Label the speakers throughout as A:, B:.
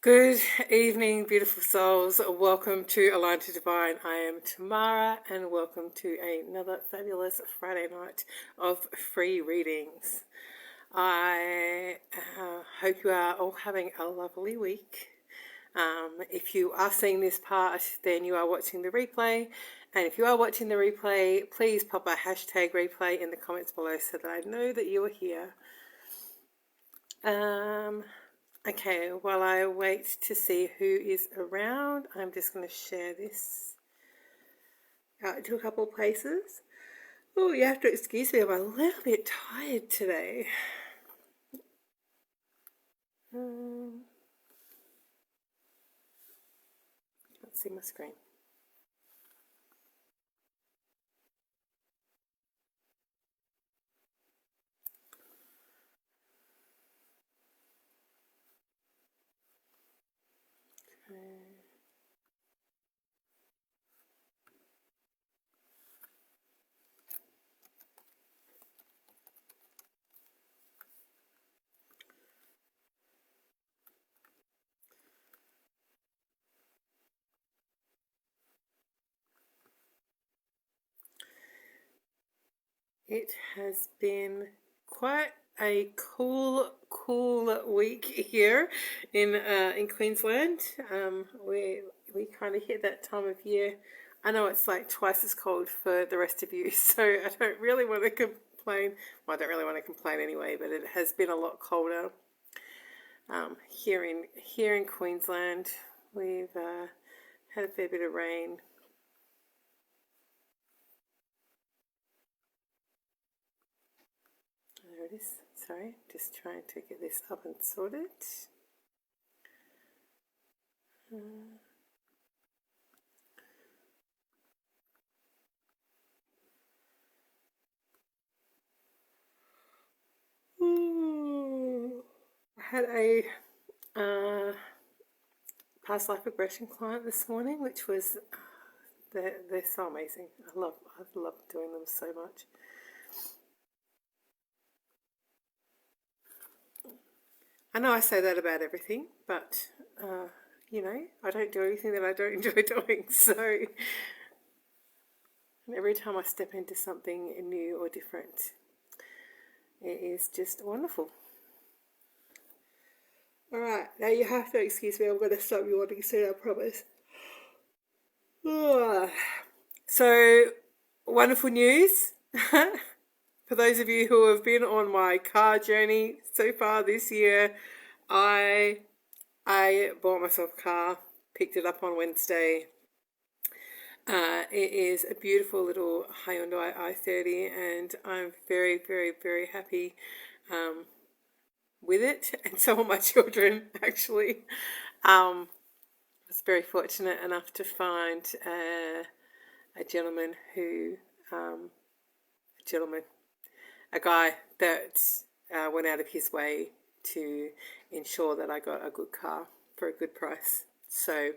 A: Good evening, beautiful souls. Welcome to Aligned to Divine. I am Tamara, and welcome to another fabulous Friday night of free readings. I hope you are all having a lovely week. If you are seeing this part, then you are watching the replay. And if you are watching the replay, please pop a hashtag replay in the comments below so that I know that you are here. Okay, while I wait to see who is around, I'm just going to share this out to a couple of places. Oh, you have to excuse me, I'm a little bit tired today. Can't see my screen. It has been quite a cool week here in Queensland. We kind of hit that time of year. I know it's like twice as cold for the rest of you, so I don't really want to complain. Well, I don't really want to complain anyway, but it has been a lot colder here in Queensland. We've had a fair bit of rain. There it is. Sorry, just trying to get this up and sorted. I had a past life regression client this morning, which was they're so amazing. I've loved doing them so much. I know I say that about everything, but I don't do anything that I don't enjoy doing. So every time I step into something new or different, it is just wonderful. All right, now you have to excuse me. I'm going to stop yawning soon, I promise. So, wonderful news. For those of you who have been on my car journey so far this year, I bought myself a car, picked it up on Wednesday. It is a beautiful little Hyundai i30, and I'm very, very, very happy with it, and so are my children, actually. I was very fortunate enough to find a gentleman who, a guy that went out of his way to ensure that I got a good car for a good price. So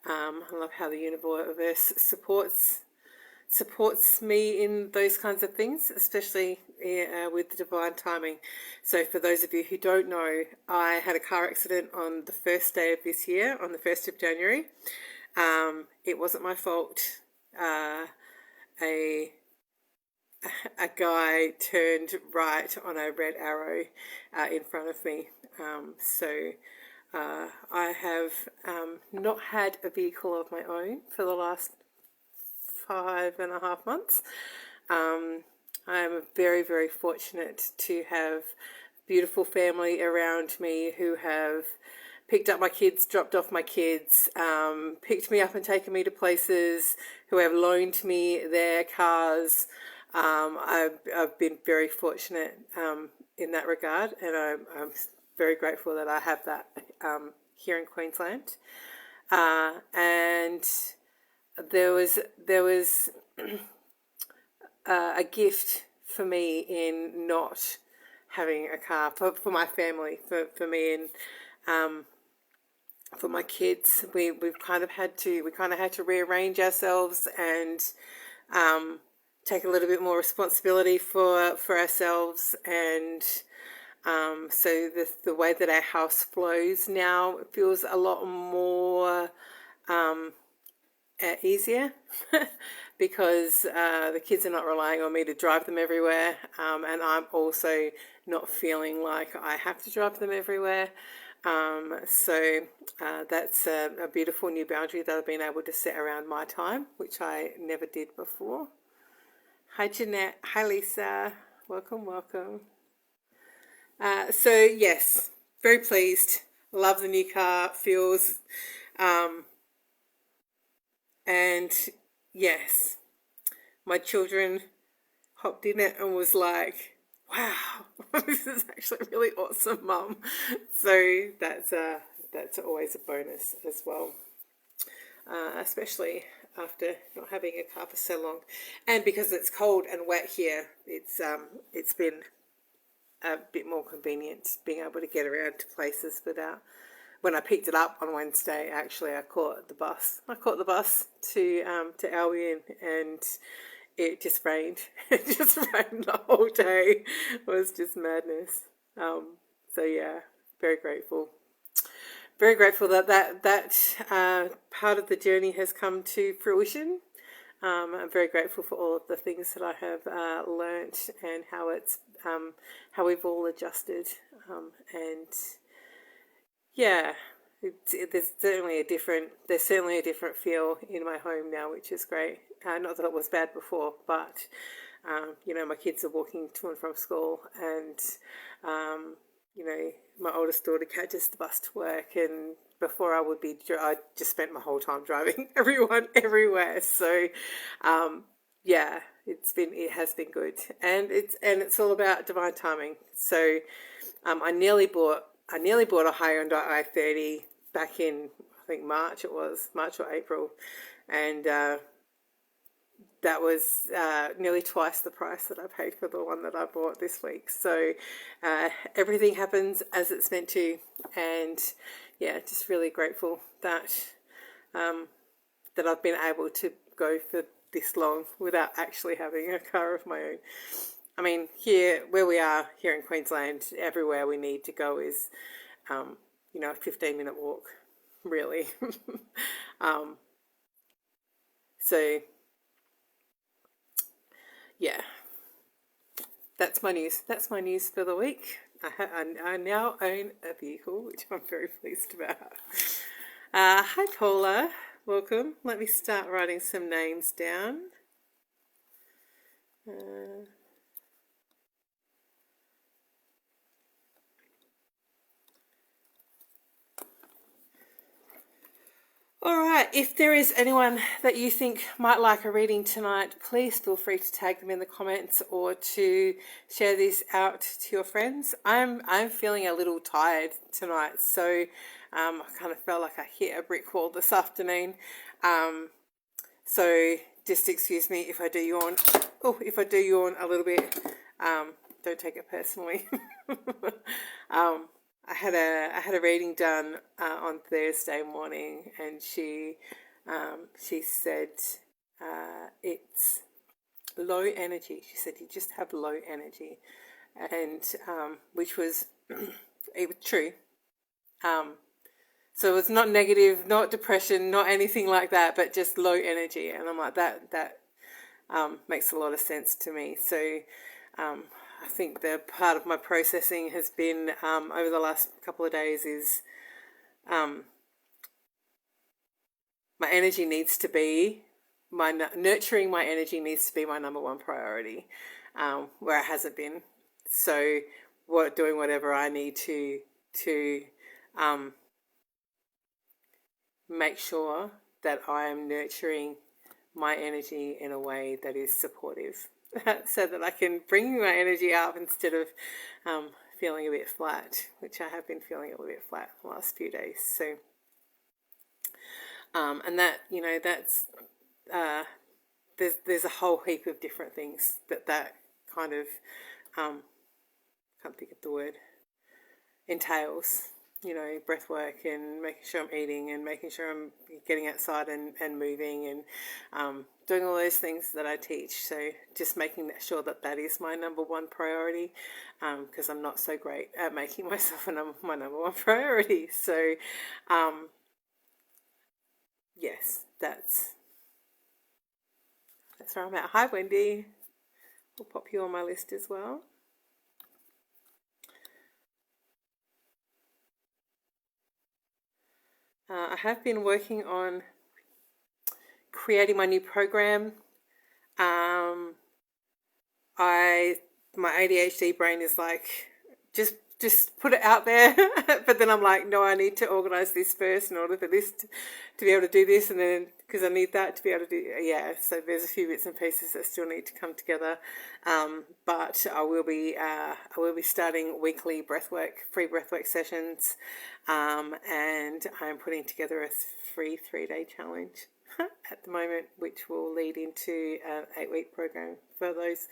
A: I love how the universe supports me in those kinds of things, especially with the divine timing. So for those of you who don't know, I had a car accident on the first day of this year, on the 1st of January. It wasn't my fault. A guy turned right on a red arrow in front of me. I have not had a vehicle of my own for the last 5.5 months. I am very, very fortunate to have beautiful family around me who have picked up my kids, dropped off my kids, picked me up and taken me to places, who have loaned me their cars. I've been very fortunate in that regard, and I'm very grateful that I have that here in Queensland. And there was a gift for me in not having a car for my family, for me and for my kids. We kind of had to rearrange ourselves and take a little bit more responsibility for ourselves, and So the way that our house flows now feels a lot more easier because the kids are not relying on me to drive them everywhere, and I'm also not feeling like I have to drive them everywhere. So that's a beautiful new boundary that I've been able to set around my time, which I never did before. Hi Jeanette, hi Lisa, welcome, welcome. So yes, very pleased. Love the new car. Feels, um, and yes, my children hopped in it and was like, "Wow, this is actually really awesome, Mum." So that's always a bonus as well, especially after not having a car for so long, and because it's cold and wet here, it's been a bit more convenient being able to get around to places without. When I picked it up on Wednesday, actually, I caught the bus. I caught the bus to Albion, and it just rained. It just rained the whole day. It was just madness. So yeah, very grateful. Very grateful that part of the journey has come to fruition. I'm very grateful for all of the things that I have learnt and how we've all adjusted. And yeah, there's certainly a different feel in my home now, which is great. Not that it was bad before, but my kids are walking to and from school, and my oldest daughter catches the bus to work, and before I just spent my whole time driving everyone everywhere. So, yeah, it has been good, and it's all about divine timing. So, I nearly bought a higher end i30 back in, I think March or April, and that was nearly twice the price that I paid for the one that I bought this week. So everything happens as it's meant to, and yeah, just really grateful that that I've been able to go for this long without actually having a car of my own. I mean, where we are here in Queensland, everywhere we need to go is, a 15-minute walk, really. So yeah, that's my news. That's my news for the week. I now own a vehicle, which I'm very pleased about. Hi Paula, welcome. Let me start writing some names down. All right, if there is anyone that you think might like a reading tonight, please feel free to tag them in the comments or to share this out to your friends. I'm feeling a little tired tonight, so I kind of felt like I hit a brick wall this afternoon. So just excuse me if I do yawn. Oh, if I do yawn a little bit, don't take it personally. I had a reading done on Thursday morning, and she said it's low energy. She said you just have low energy, and which was it was true. So it was not negative, not depression, not anything like that, but just low energy. And I'm like that makes a lot of sense to me. So I think the part of my processing has been over the last couple of days is my energy needs to be nurturing my energy needs to be my number one priority, where it hasn't been. So doing whatever I need to make sure that I am nurturing my energy in a way that is supportive. So that I can bring my energy up instead of feeling a bit flat, which I have been feeling a little bit flat the last few days. So, and that that's there's a whole heap of different things that kind of can't think of the word entails. Breath work and making sure I'm eating and making sure I'm getting outside and moving and doing all those things that I teach. So just making sure that that is my number one priority, because I'm not so great at making myself my number one priority. So yes, that's where I'm at. Hi, Wendy. I'll pop you on my list as well. I have been working on creating my new program. Um, my ADHD brain is like, just put it out there, but then I'm like, no, I need to organize this first in order for this to be able to do this, and then because I need that to be able to do, yeah. So there's a few bits and pieces that still need to come together, but I will be starting weekly free breathwork sessions, and I'm putting together a free 3-day challenge at the moment, which will lead into an 8-week program for those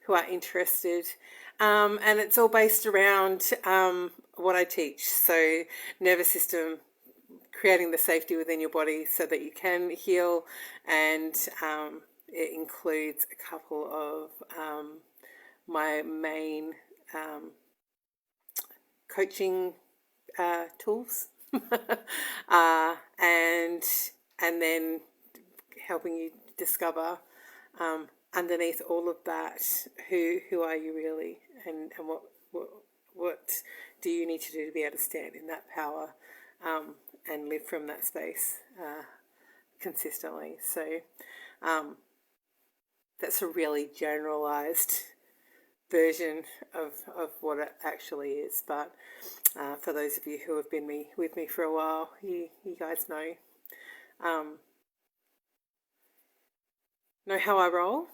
A: who are interested. And it's all based around what I teach. So nervous system, creating the safety within your body so that you can heal, and it includes a couple of my main coaching tools, and then helping you discover underneath all of that, who are you really, and what do you need to do to be able to stand in that power, and live from that space consistently. So that's a really generalized version of what it actually is, but for those of you who have been with me for a while, you guys know how I roll.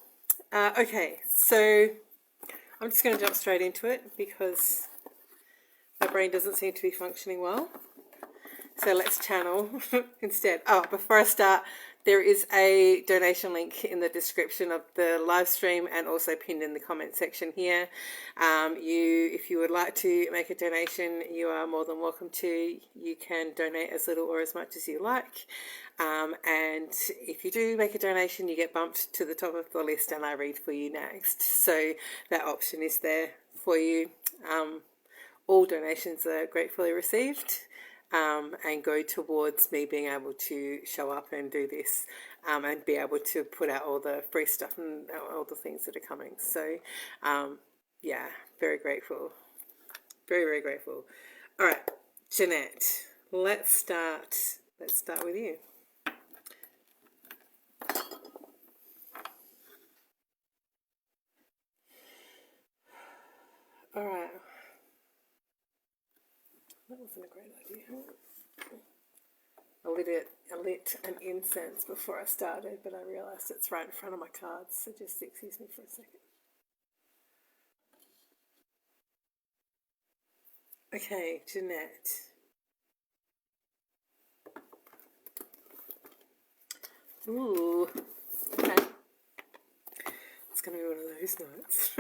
A: Okay, so I'm just going to jump straight into it because my brain doesn't seem to be functioning well. So let's channel instead. Oh, before I start, there is a donation link in the description of the live stream and also pinned in the comment section here. If you would like to make a donation, you are more than welcome to. You can donate as little or as much as you like. And if you do make a donation, you get bumped to the top of the list and I read for you next. So that option is there for you. All donations are gratefully received. And go towards me being able to show up and do this, and be able to put out all the free stuff and all the things that are coming. So, yeah, very grateful. Very, very grateful. All right, Jeanette, let's start with you. All right. That wasn't a great idea. I lit an incense before I started, but I realised it's right in front of my cards, so just excuse me for a second. Okay, Jeanette. Ooh, okay. It's going to be one of those nights.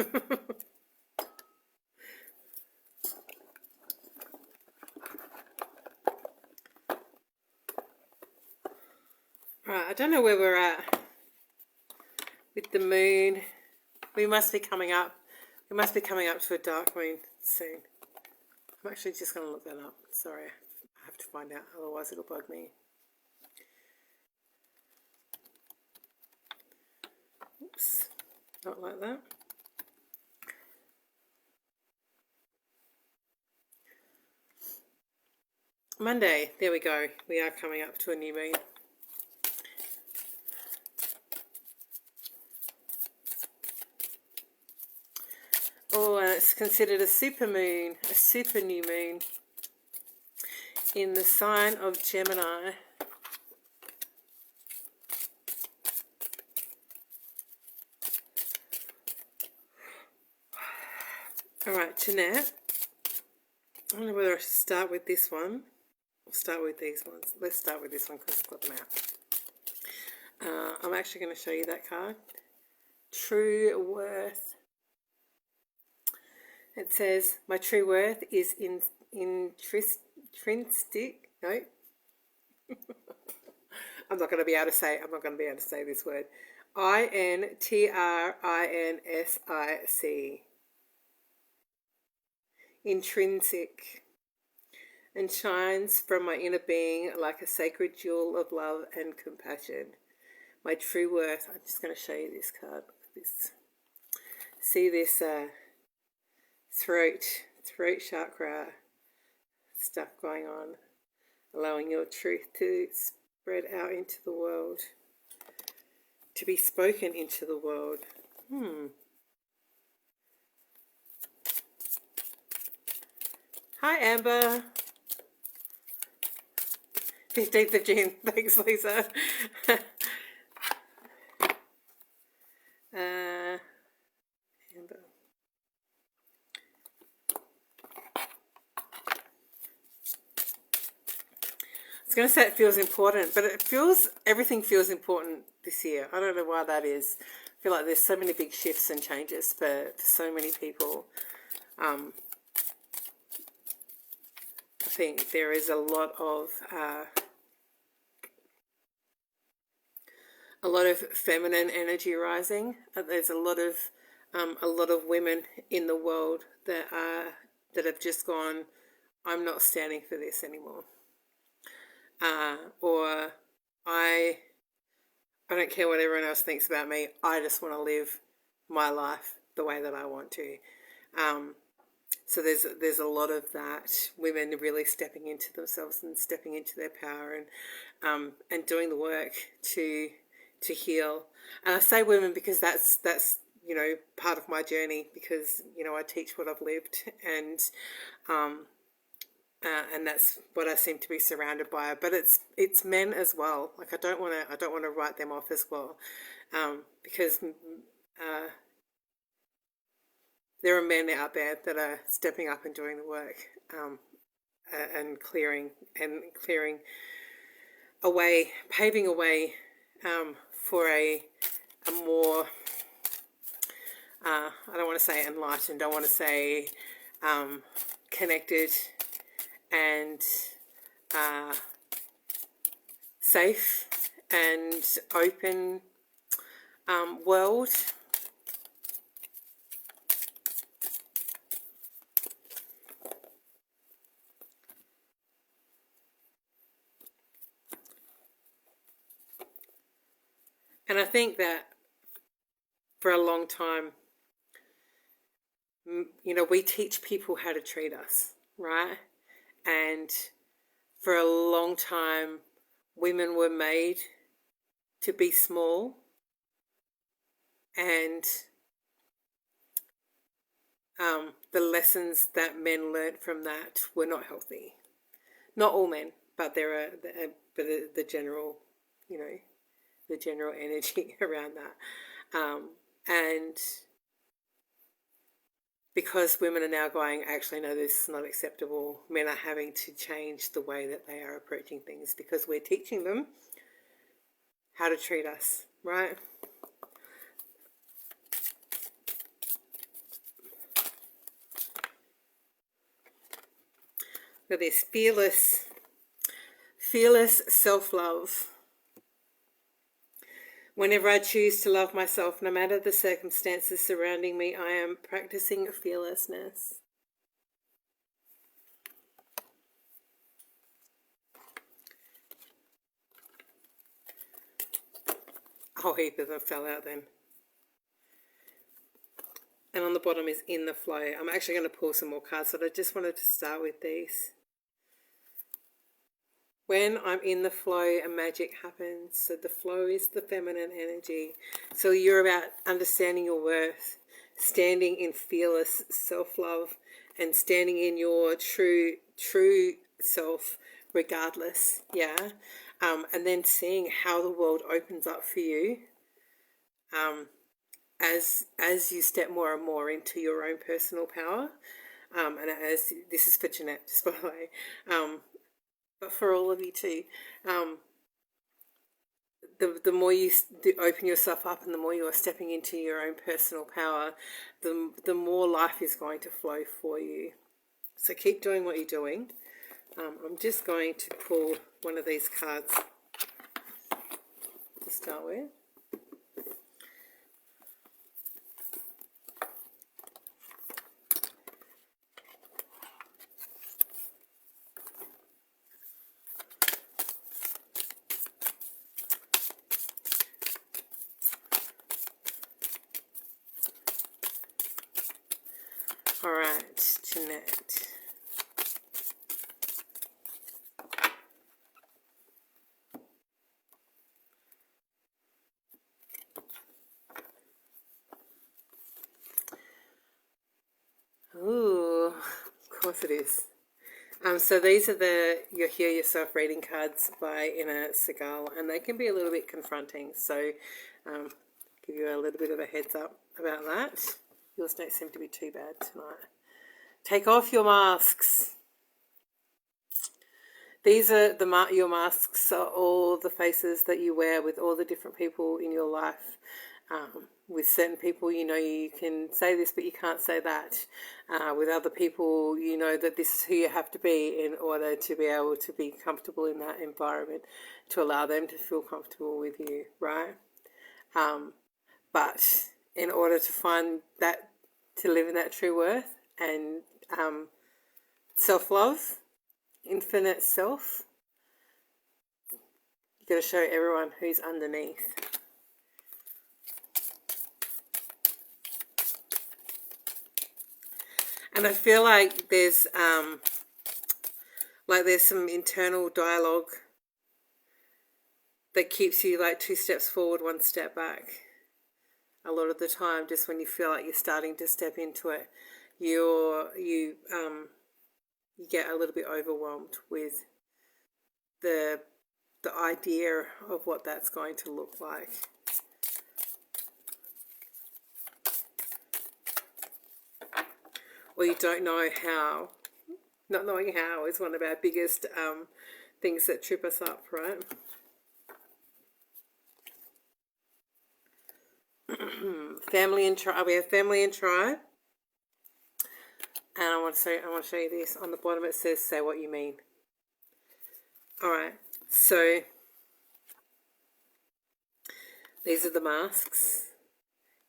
A: Right, I don't know where we're at with the moon. We must be coming up to a dark moon soon. I'm actually just going to look that up. Sorry, I have to find out, otherwise it'll bug me. Oops, not like that. Monday, there we go. We are coming up to a new moon. Oh, and it's considered a super moon, a super new moon in the sign of Gemini. All right, Jeanette, I don't know whether I should start with this one or start with these ones. Let's start with this one because I've got them out. I'm actually going to show you that card. True worth. It says, my true worth is intrinsic. No, I'm not going to be able to say this word. Intrinsic. Intrinsic. And shines from my inner being like a sacred jewel of love and compassion. My true worth. I'm just going to show you this card. This. See this throat chakra stuff going on, allowing your truth to spread out into the world, to be spoken into the world. Hi, Amber. 15th of June. Thanks, Lisa. Amber. I was going to say it feels important, but everything feels important this year. I don't know why that is. I feel like there's so many big shifts and changes for so many people. I think there is a lot of feminine energy rising. There's a lot of women in the world that have just gone, I'm not standing for this anymore. Or I don't care what everyone else thinks about me. I just want to live my life the way that I want to. So there's a lot of that. Women really stepping into themselves and stepping into their power and doing the work to heal. And I say women because that's part of my journey, because I teach what I've lived, and that's what I seem to be surrounded by. But it's men as well. Like I don't want to write them off as well, because there are men out there that are stepping up and doing the work, and clearing a way, paving a way for a more I don't want to say enlightened. I want to say connected and safe and open world. And I think that for a long time, we teach people how to treat us, right? And for a long time, women were made to be small, and the lessons that men learnt from that were not healthy. Not all men, but the general, the general energy around that. And because women are now going, actually, no, this is not acceptable, men are having to change the way that they are approaching things, because we're teaching them how to treat us, right? Look at this, fearless self-love. Whenever I choose to love myself, no matter the circumstances surrounding me, I am practicing fearlessness. A whole heap of them fell out then. And on the bottom is in the flow. I'm actually going to pull some more cards, but I just wanted to start with these. When I'm in the flow, a magic happens. So the flow is the feminine energy. So you're about understanding your worth, standing in fearless self-love, and standing in your true self regardless, yeah? And then seeing how the world opens up for you as you step more and more into your own personal power. And as this is for Jeanette, just by the way, but for all of you too, the more you open yourself up and the more you are stepping into your own personal power, the more life is going to flow for you. So keep doing what you're doing. I'm just going to pull one of these cards to start with. internet. Ooh, of course it is. So these are your Hear Yourself reading cards by Inna Segal, and they can be a little bit confronting. So give you a little bit of a heads up about that. Yours don't seem to be too bad tonight. Take off your masks. These are your masks are all the faces that you wear with all the different people in your life. With certain people, you can say this, but you can't say that. With other people, you know that this is who you have to be in order to be able to be comfortable in that environment, to allow them to feel comfortable with you, right? But in order to find that, to live in that true worth and self-love, infinite self, you've got to show everyone who's underneath. And I feel like there's some internal dialogue that keeps you like 2 steps forward, 1 step back. A lot of the time, just when you feel like you're starting to step into it, you get a little bit overwhelmed with the idea of what that's going to look like. Or you don't know how. Not knowing how is one of our biggest things that trip us up, right? Family and tribe. We have family and tribe. And I want to show you this. On the bottom it says, say what you mean. Alright, so these are the masks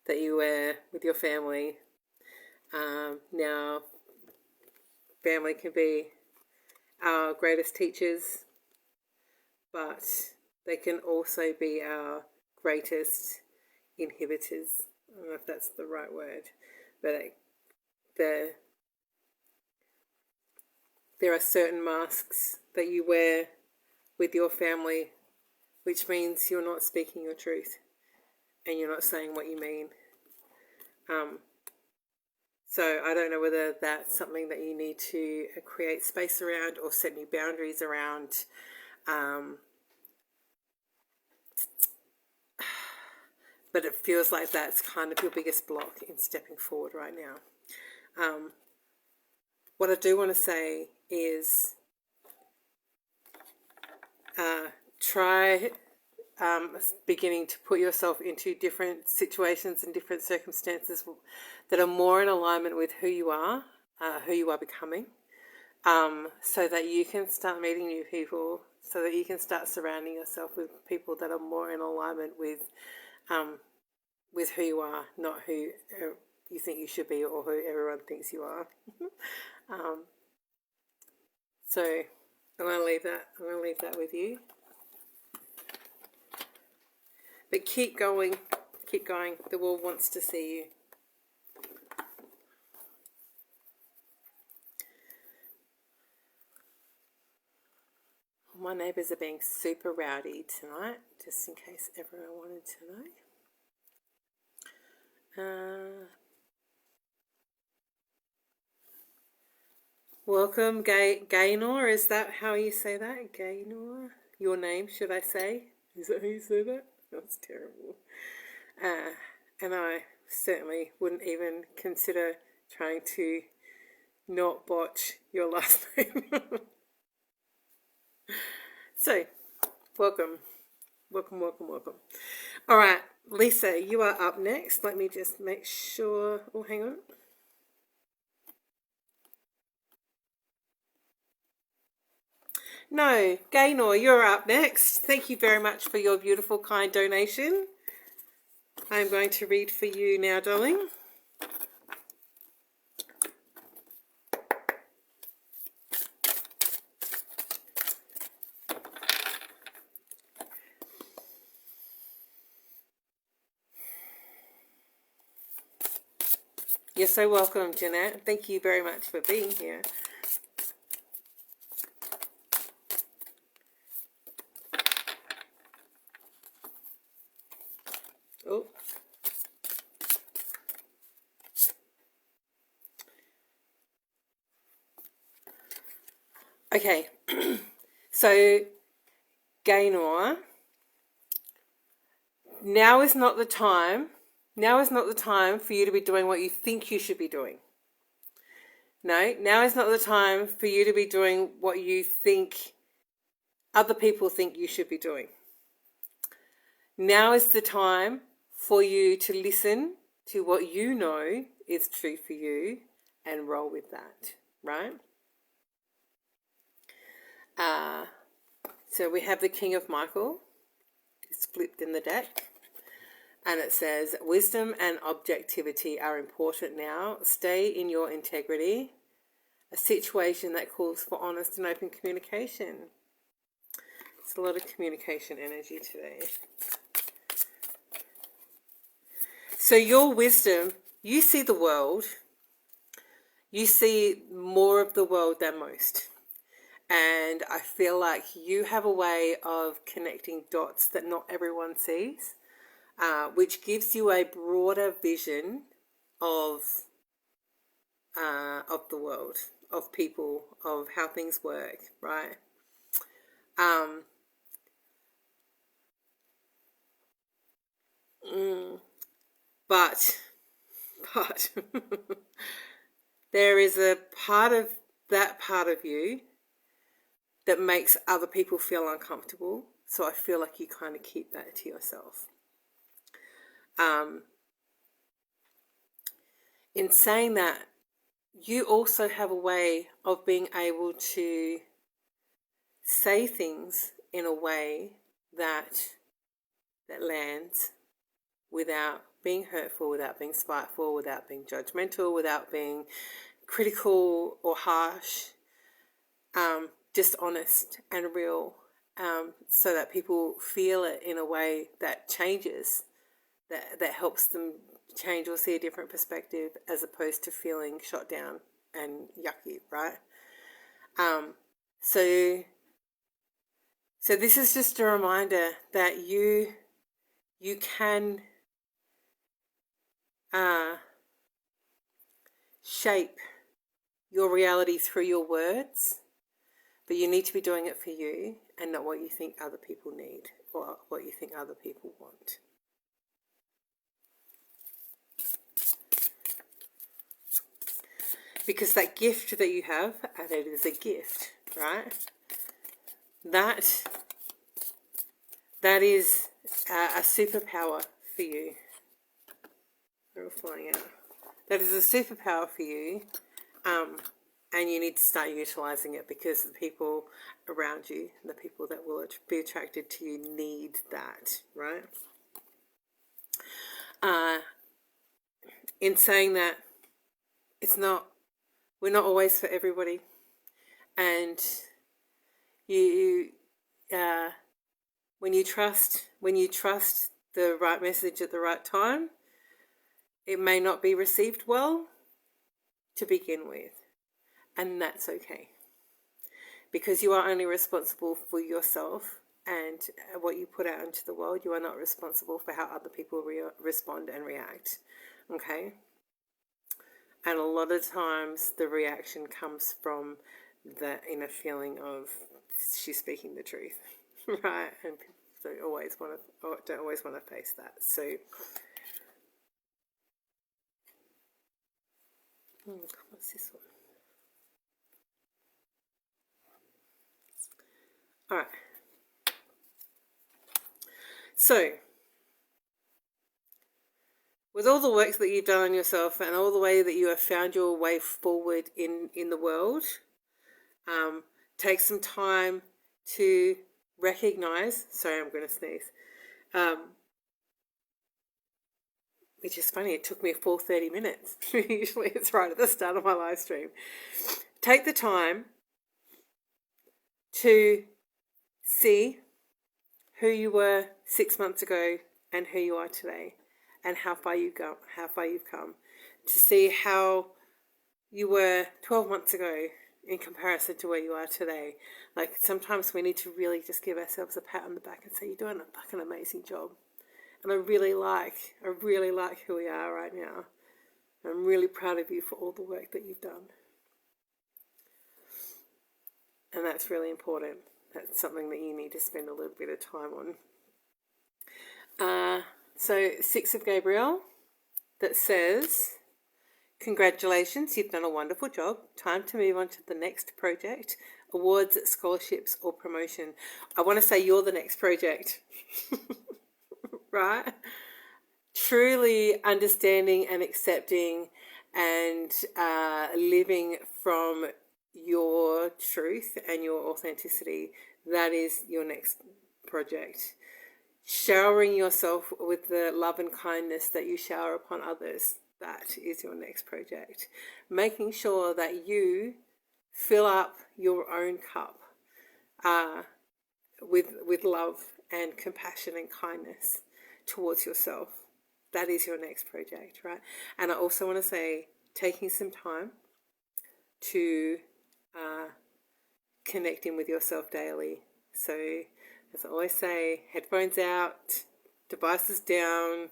A: that you wear with your family. Now, family can be our greatest teachers, but they can also be our greatest inhibitors. I don't know if that's the right word, but there are certain masks that you wear with your family, which means you're not speaking your truth and you're not saying what you mean. So I don't know whether that's something that you need to create space around or set new boundaries around. But it feels like that's kind of your biggest block in stepping forward right now. What I do want to say is try beginning to put yourself into different situations and different circumstances that are more in alignment with who you are becoming, so that you can start meeting new people, so that you can start surrounding yourself with people that are more in alignment with who you are, not who you think you should be or who everyone thinks you are. So I'm going to leave that with you. But keep going. The world wants to see you. My neighbours are being super rowdy tonight, just in case everyone wanted to know. Welcome, Gaynor. Is that how you say that? Gaynor? Your name, should I say? Is that how you say that? That's terrible. And I certainly wouldn't even consider trying to not botch your last name. So, welcome. All right, Lisa, you are up next. Let me just make sure. Oh, hang on. No, Gaynor, you're up next. Thank you very much for your beautiful, kind donation. I'm going to read for you now, darling. You're so welcome, Jeanette. Thank you very much for being here. Oh. Okay. So, Gaynor, now is not the time. Now is not the time for you to be doing what you think you should be doing. No, now is not the time for you to be doing what you think other people think you should be doing. Now is the time for you to listen to what you know is true for you and roll with that, right? So we have the King of Michael. It's flipped in the deck. And it says, wisdom and objectivity are important now. Stay in your integrity. A situation that calls for honest and open communication. It's a lot of communication energy today. So your wisdom, you see the world. You see more of the world than most. And I feel like you have a way of connecting dots that not everyone sees, which gives you a broader vision of the world, of people, of how things work, right? But there is a part of you that makes other people feel uncomfortable. So I feel like you kind of keep that to yourself. In saying that, you also have a way of being able to say things in a way that lands without being hurtful, without being spiteful, without being judgmental, without being critical or harsh. Just honest and real, so that people feel it in a way that changes, that helps them change or see a different perspective, as opposed to feeling shot down and yucky, right? So this is just a reminder that you can shape your reality through your words. But you need to be doing it for you and not what you think other people need or what you think other people want. Because that gift that you have, and it is a gift, right? That is a superpower for you. They're all flying out. That is a superpower for you. And you need to start utilising it, because the people around you, the people that will be attracted to you, need that, right? In saying that, we're not always for everybody. And when you trust the right message at the right time, it may not be received well to begin with. And that's okay, because you are only responsible for yourself and what you put out into the world. You are not responsible for how other people respond and react, okay? And a lot of times the reaction comes from the inner feeling of, she's speaking the truth, right? And people don't always want to face that. So what's this one? All right. So, with all the work that you've done on yourself and all the way that you have found your way forward in the world, take some time to recognize, sorry, I'm going to sneeze, which is funny, it took me a full 30 minutes. Usually it's right at the start of my live stream. Take the time to see who you were 6 months ago and who you are today, and how far you've come. to see how you were 12 months ago in comparison to where you are today. Like, sometimes we need to really just give ourselves a pat on the back and say, you're doing a fucking amazing job. And I really like who we are right now. I'm really proud of you for all the work that you've done. And that's really important. That's something that you need to spend a little bit of time on. So 6 of Gabriel, that says, congratulations, you've done a wonderful job. Time to move on to the next project. Awards, scholarships, or promotion. I want to say you're the next project. Right? Truly understanding and accepting and living from your truth and your authenticity. That is your next project. Showering yourself with the love and kindness that you shower upon others. That is your next project. Making sure that you fill up your own cup with love and compassion and kindness towards yourself. That is your next project, right? And I also want to say, taking some time to connecting with yourself daily. So, as I always say, headphones out, devices down,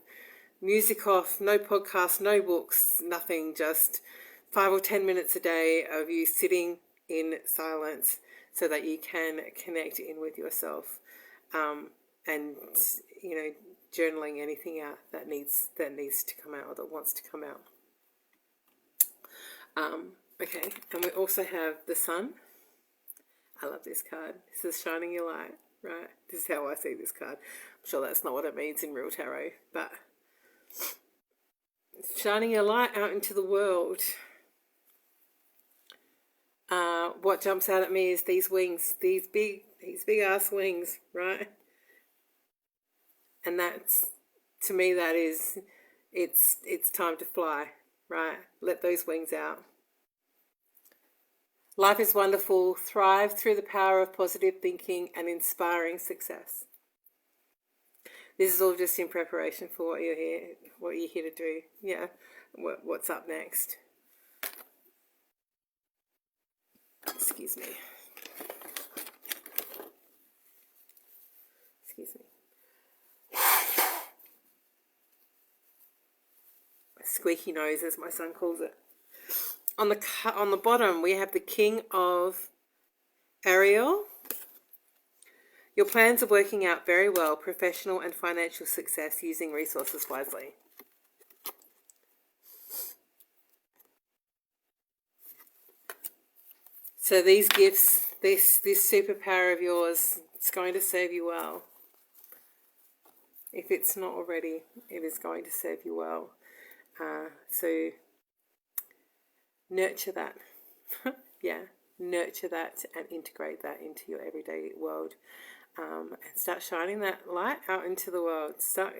A: music off, no podcasts, no books, nothing, just 5 or 10 minutes a day of you sitting in silence so that you can connect in with yourself, and, you know, journaling anything out that needs to come out or that wants to come out. Okay, and we also have the sun. I love this card. This is shining your light, right? This is how I see this card. I'm sure that's not what it means in real tarot, but shining your light out into the world. What jumps out at me is these wings, these big ass wings, right? And that's, to me, that is, it's time to fly, right? Let those wings out. Life is wonderful. Thrive through the power of positive thinking and inspiring success. This is all just in preparation for what you're here to do. Yeah, what's up next? Excuse me. Squeaky nose, as my son calls it. On the bottom, we have the King of Ariel. Your plans are working out very well. Professional and financial success using resources wisely. So these gifts, this superpower of yours, it's going to serve you well. If it's not already, it is going to serve you well. So nurture that. Yeah, nurture that and integrate that into your everyday world. And start shining that light out into the world. Start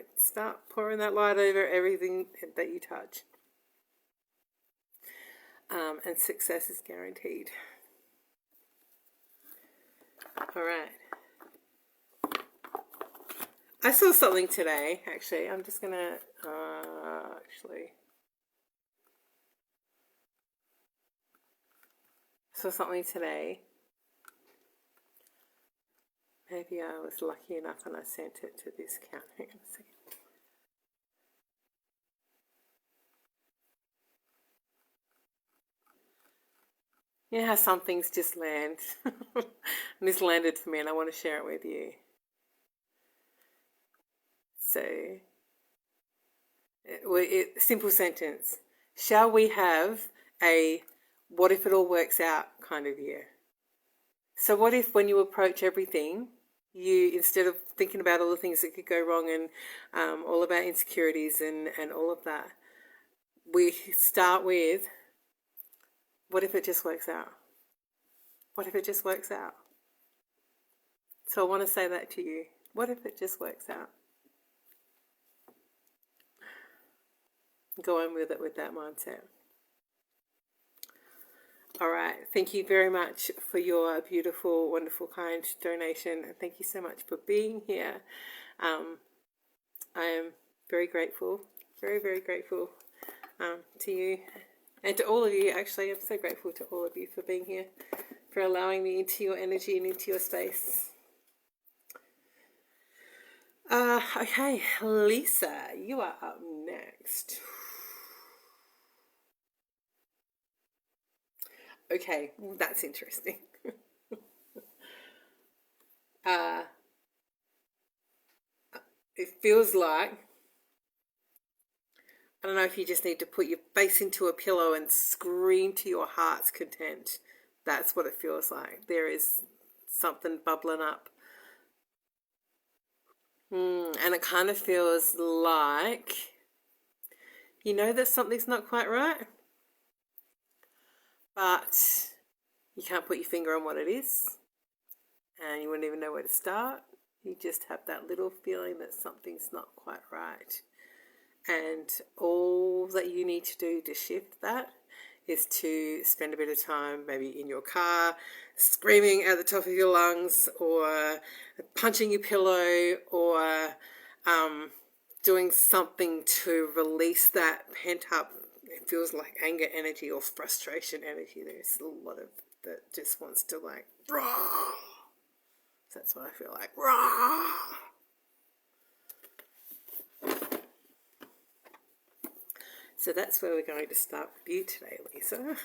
A: pouring that light over everything that you touch. And success is guaranteed. All right. I saw something today, actually. I'm just going to, saw something today. Maybe I was lucky enough and I sent it to this account. Hang on a second. You know how some things just land? And this landed for me and I want to share it with you. So, simple sentence. Shall we have a what if it all works out kind of year? So what if when you approach everything, you, instead of thinking about all the things that could go wrong and all about insecurities and all of that, we start with, what if it just works out? What if it just works out? So I want to say that to you. What if it just works out? Go on with it with that mindset. All right. Thank you very much for your beautiful, wonderful, kind donation. And thank you so much for being here. I am very grateful, very, very grateful to you and to all of you. Actually, I'm so grateful to all of you for being here, for allowing me into your energy and into your space. Okay, Lisa, you are up next. Okay, that's interesting. It feels like, I don't know if you just need to put your face into a pillow and scream to your heart's content. That's what it feels like. There is something bubbling up. And it kind of feels like you know that something's not quite right, but you can't put your finger on what it is, and you wouldn't even know where to start. You just have that little feeling that something's not quite right. And all that you need to do to shift that is to spend a bit of time maybe in your car, screaming at the top of your lungs, or punching your pillow, or doing something to release that pent up, it feels like anger energy or frustration energy. There's a lot of that just wants to like, rah! That's what I feel like, rah! So that's where we're going to start with you today, Lisa.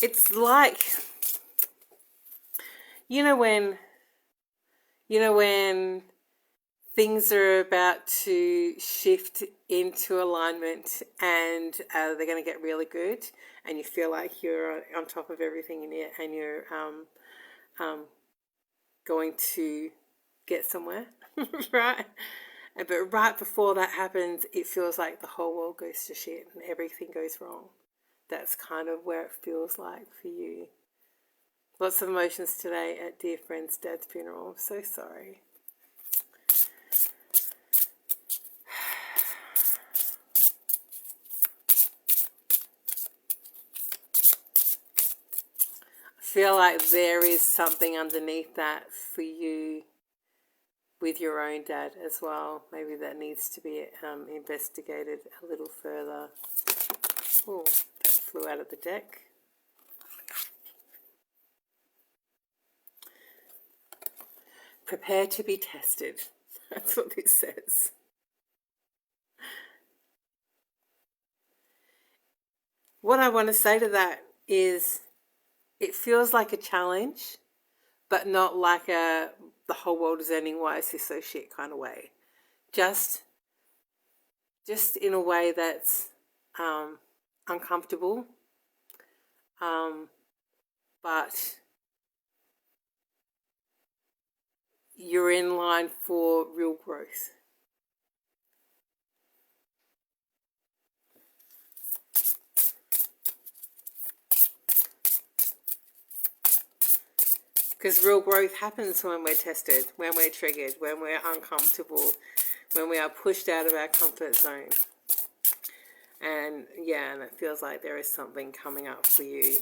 A: It's like, you know when things are about to shift into alignment and they're going to get really good, and you feel like you're on top of everything and you're going to get somewhere, right? But right before that happens, it feels like the whole world goes to shit and everything goes wrong. That's kind of where it feels like for you. Lots of emotions today at dear friend's dad's funeral. I'm so sorry. I feel like there is something underneath that for you with your own dad as well. Maybe that needs to be investigated a little further. Oh, that flew out of the deck. Prepare to be tested. That's what this says. What I want to say to that is it feels like a challenge, but not like the whole world is ending, why is this so shit kind of way. Just in a way that's uncomfortable, but you're in line for real growth. Because real growth happens when we're tested, when we're triggered, when we're uncomfortable, when we are pushed out of our comfort zone. And yeah, and it feels like there is something coming up for you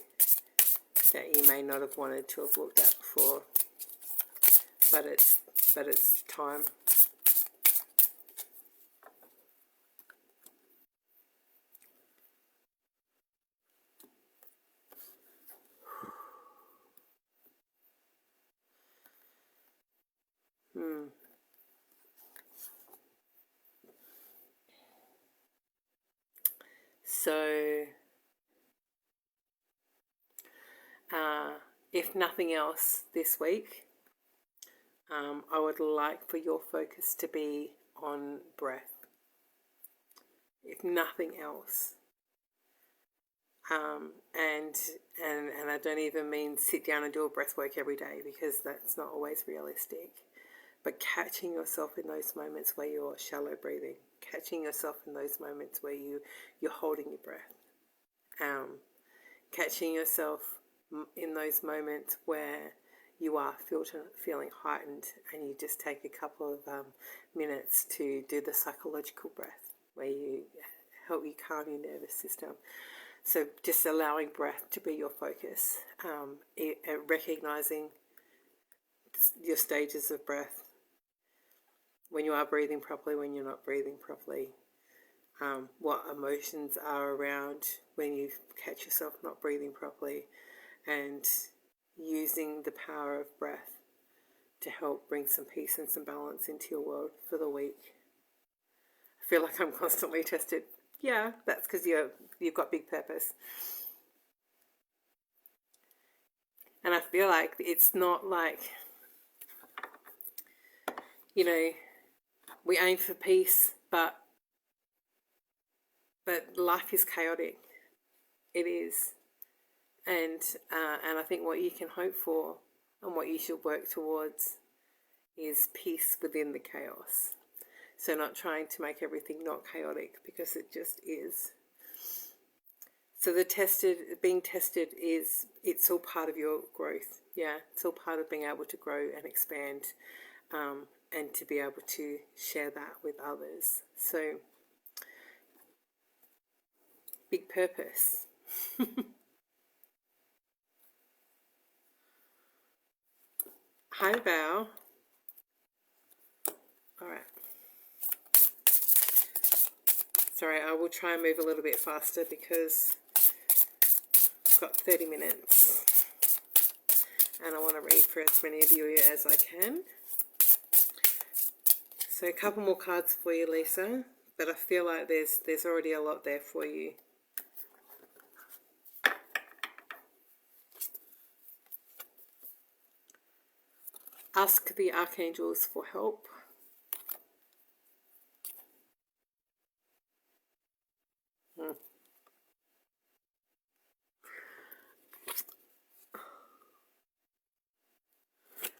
A: that you may not have wanted to have looked at before. But it's time. So, if nothing else this week, I would like for your focus to be on breath. If nothing else. And I don't even mean sit down and do a breath work every day, because that's not always realistic. But catching yourself in those moments where you're shallow breathing, catching yourself in those moments where you're holding your breath, catching yourself in those moments where you are feeling heightened, and you just take a couple of minutes to do the psychological breath, where you help you calm your nervous system. So just allowing breath to be your focus, recognizing your stages of breath, when you are breathing properly, when you're not breathing properly, what emotions are around when you catch yourself not breathing properly, and using the power of breath to help bring some peace and some balance into your world for the week. I feel like I'm constantly tested. Yeah, that's because you've got big purpose. And I feel like it's not like, we aim for peace, but life is chaotic. It is. And I think what you can hope for and what you should work towards is peace within the chaos. So not trying to make everything not chaotic, because it just is. So being tested it's all part of your growth. Yeah, it's all part of being able to grow and expand, and to be able to share that with others. So, big purpose. Hi, Val. All right. Sorry, I will try and move a little bit faster because I've got 30 minutes and I want to read for as many of you as I can. So a couple more cards for you, Lisa, but I feel like there's already a lot there for you. Ask the archangels for help.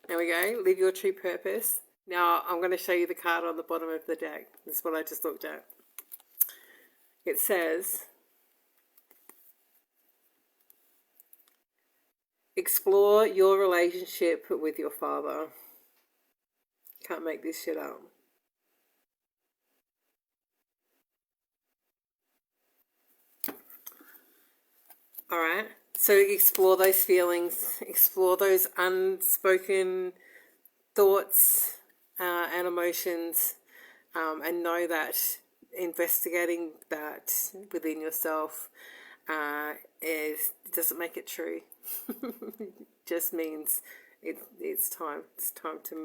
A: There we go. Live your true purpose. Now I'm going to show you the card on the bottom of the deck. This is what I just looked at. It says, explore your relationship with your father. Can't make this shit up. All right. So explore those feelings, explore those unspoken thoughts and emotions, and know that investigating that within yourself doesn't make it true. Just means it's time. It's time to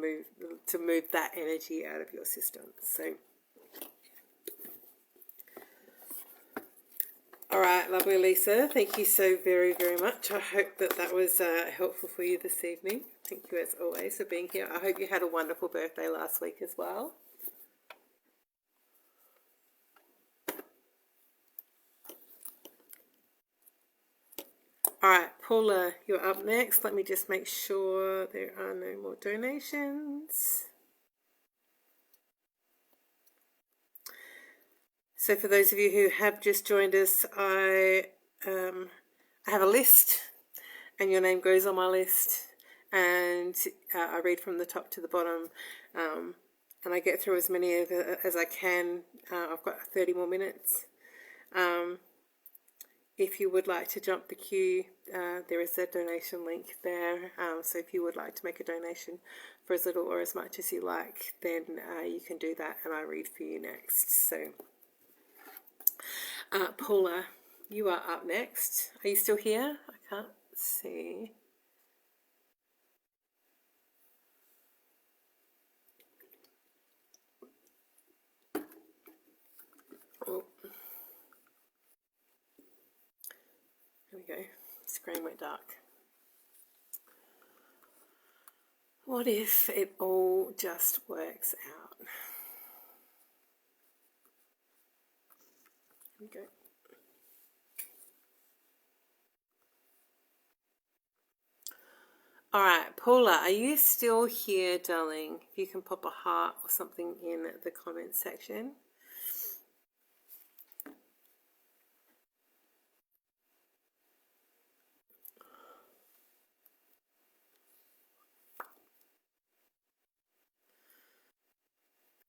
A: move that energy out of your system. So. All right, lovely Lisa, thank you so very, very much. I hope that was helpful for you this evening. Thank you as always for being here. I hope you had a wonderful birthday last week as well. All right, Paula, you're up next. Let me just make sure there are no more donations. So for those of you who have just joined us, I have a list, and your name goes on my list, and I read from the top to the bottom, and I get through as many as I can. I've got 30 more minutes. If you would like to jump the queue, there is a donation link there. So if you would like to make a donation for as little or as much as you like, then you can do that, and I read for you next. So, Paula, you are up next. Are you still here? I can't see. Oh. There we go. Screen went dark. What if it all just works out? Here we go. All right, Paula, are you still here, darling? If you can pop a heart or something in the comment section.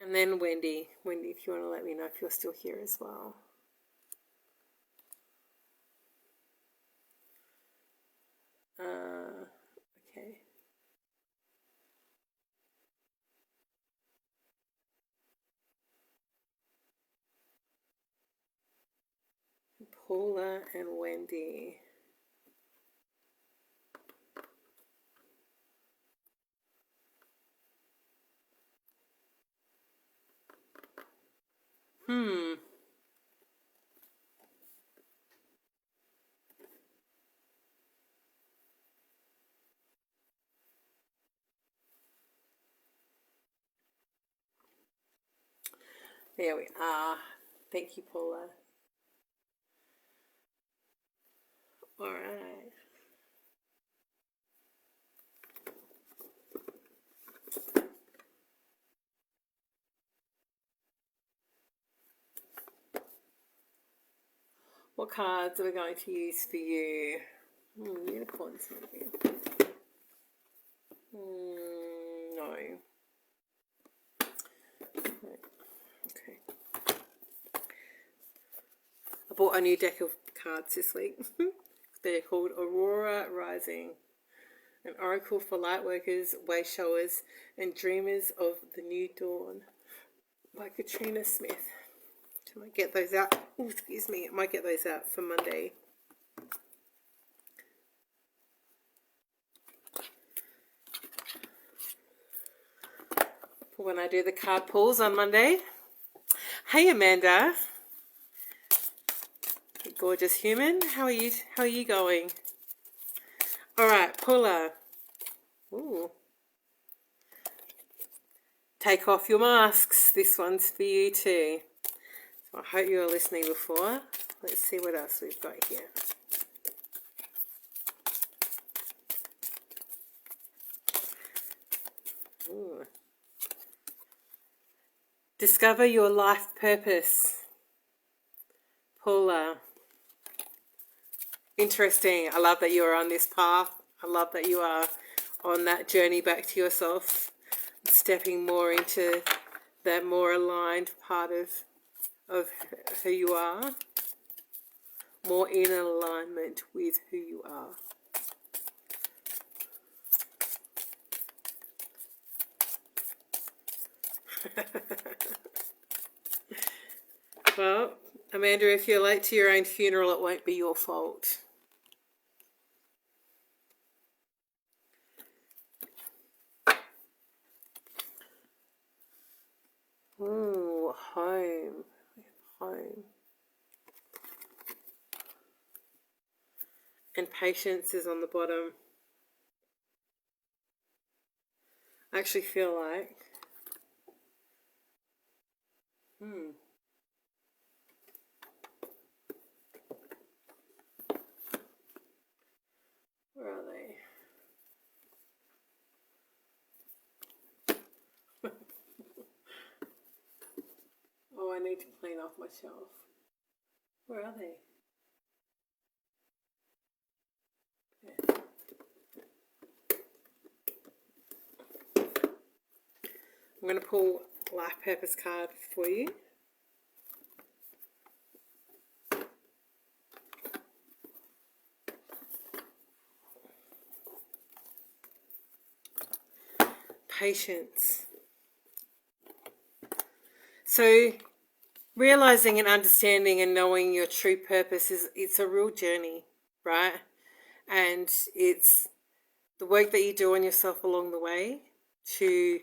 A: And then Wendy, if you want to let me know if you're still here as well. Okay. Paula and Wendy. There we are. Thank you, Paula. All right. What cards are we going to use for you? Unicorns maybe. No. Okay. I bought a new deck of cards this week. They're called Aurora Rising, an oracle for lightworkers, way showers, and dreamers of the new dawn, by Katrina Smith. I might get those out. Oh, excuse me. I might get those out for Monday. For when I do the card pulls on Monday. Hey, Amanda. Gorgeous human. How are you? How are you going? All right, Paula. Ooh. Take off your masks. This one's for you too. I hope you were listening before. Let's see what else we've got here. Ooh. Discover your life purpose. Paula. Interesting. I love that you are on this path. I love that you are on that journey back to yourself, stepping more into that more aligned part of who you are, more in alignment with who you are. Well, Amanda, if you're late to your own funeral, it won't be your fault. Ooh, home. And patience is on the bottom. I actually feel like where are they? Oh, I need to clean off my shelf. Where are they? Yeah. I'm going to pull life purpose card for you. Patience. So realizing and understanding and knowing your true purpose it's a real journey, right? And it's the work that you do on yourself along the way to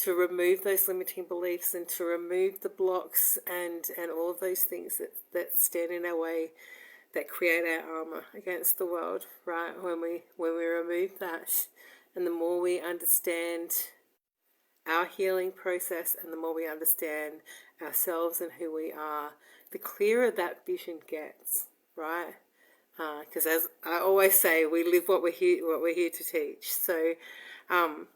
A: remove those limiting beliefs and to remove the blocks and all of those things that stand in our way, that create our armor against the world, right? When we remove that, and the more we understand our healing process and the more we understand ourselves and who we are, the clearer that vision gets, right? Because as I always say, we live what we're here to teach. So I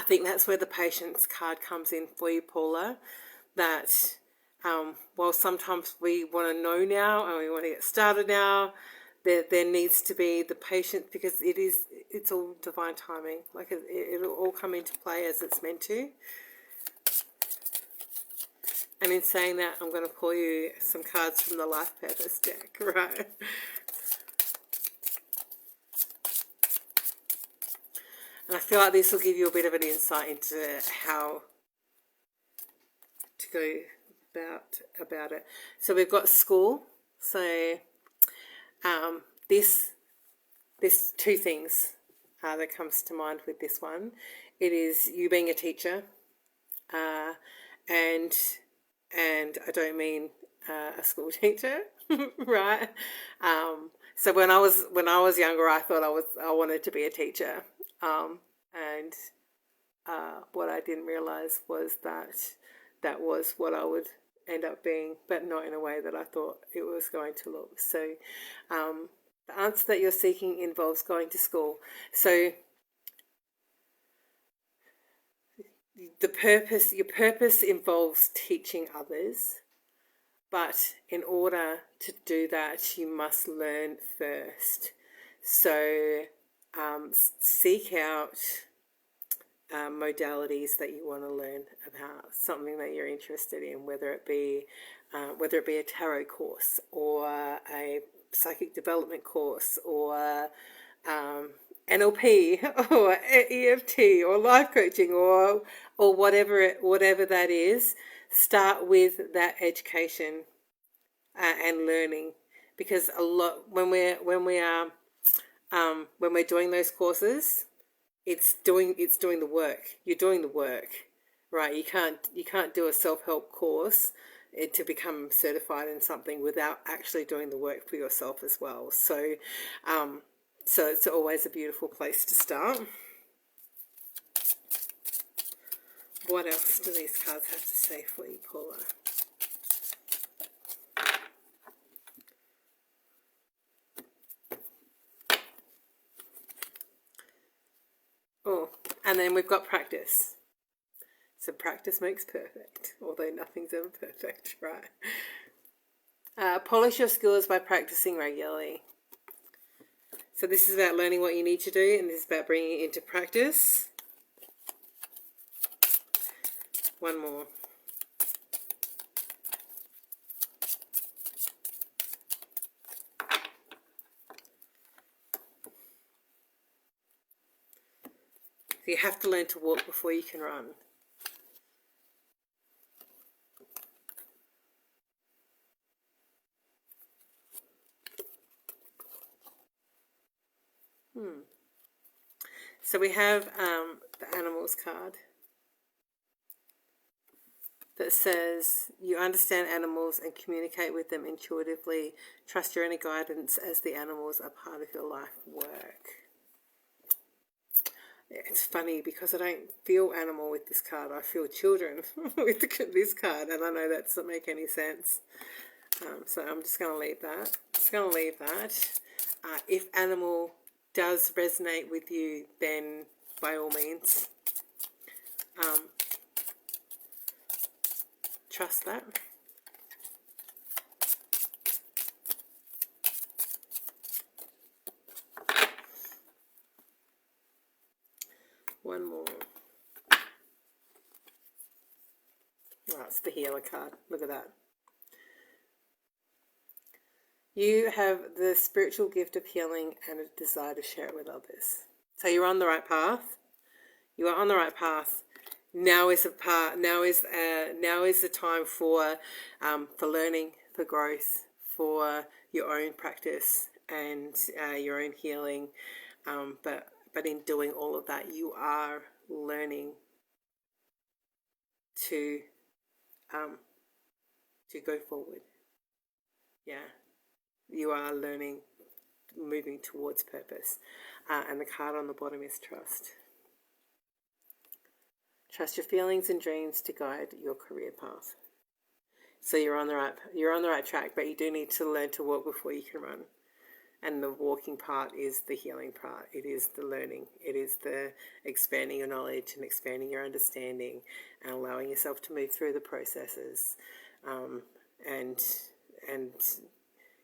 A: think that's where the patience card comes in for you, Paula. That while sometimes we want to know now and we want to get started now, there needs to be the patience, because it's all divine timing. Like it'll all come into play as it's meant to. And in saying that, I'm going to pull you some cards from the Life Purpose deck, right? And I feel like this will give you a bit of an insight into how to go about it. So we've got school. So there's two things that comes to mind with this one. It is you being a teacher, and I don't mean a school teacher, right? So when I was younger, I thought I wanted to be a teacher, and what I didn't realize was that was what I would end up being, but not in a way that I thought it was going to look. So the answer that you're seeking involves going to school. So your purpose involves teaching others, but in order to do that, you must learn first. So seek out modalities that you want to learn about, something that you're interested in, whether it be a tarot course or a psychic development course or NLP or EFT or life coaching or whatever that is. Start with that education and learning, because a lot when we're doing those courses, it's doing the work. You're doing the work, right? You can't do a self-help course to become certified in something without actually doing the work for yourself as well. So so it's always a beautiful place to start. What else do these cards have to say for you, Paula? Oh, and then we've got practice. So practice makes perfect, although nothing's ever perfect, right? Polish your skills by practicing regularly. So this is about learning what you need to do, and this is about bringing it into practice. One more. So you have to learn to walk before you can run. So we have the animals card that says you understand animals and communicate with them intuitively. Trust your inner guidance as the animals are part of your life work. It's funny because I don't feel animal with this card. I feel children with this card, and I know that doesn't make any sense. So I'm just going to leave that. If animal does resonate with you, then by all means, trust that. One more. Right, it's the healer card. Look at that. You have the spiritual gift of healing and a desire to share it with others. So you're on the right path. You are on the right path. Now is the time for learning, for growth, for your own practice and your own healing. But in doing all of that, you are learning to go forward. Yeah. You are learning, moving towards purpose. And the card on the bottom is trust. Trust your feelings and dreams to guide your career path. So you're on the right track, but you do need to learn to walk before you can run. And the walking part is the healing part. It is the learning. It is the expanding your knowledge and expanding your understanding and allowing yourself to move through the processes and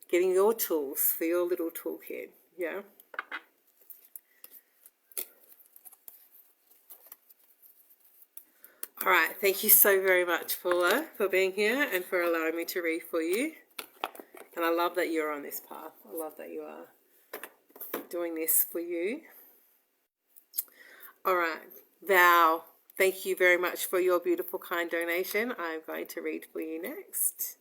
A: getting your tools for your little toolkit. Yeah. All right. Thank you so very much, Paula, for being here and for allowing me to read for you. And I love that you're on this path. I love that you are doing this for you. All right. Val, thank you very much for your beautiful, kind donation. I'm going to read for you next.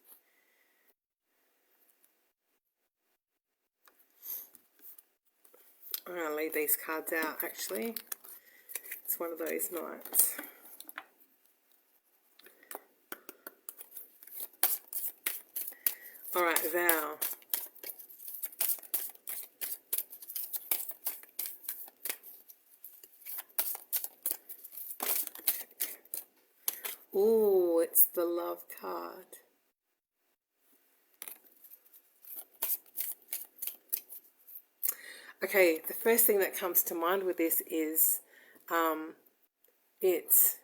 A: I'm going to leave these cards out, actually. It's one of those nights. All right, Val. Ooh, it's the love card. Okay, the first thing that comes to mind with this is it's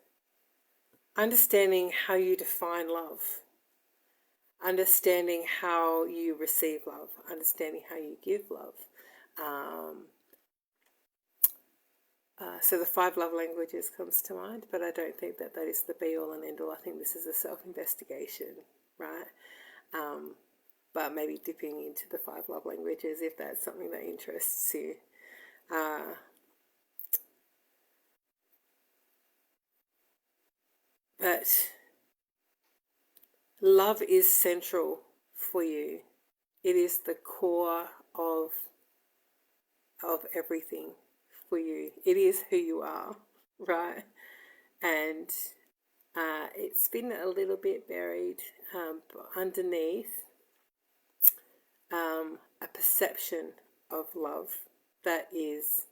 A: understanding how you define love, understanding how you receive love, understanding how you give love. So the 5 love languages comes to mind, but I don't think that that is the be-all and end-all. I think this is a self-investigation, right? But maybe dipping into the 5 love languages if that's something that interests you. But love is central for you. It is the core of everything for you. It is who you are, right? And it's been a little bit buried underneath a perception of love that is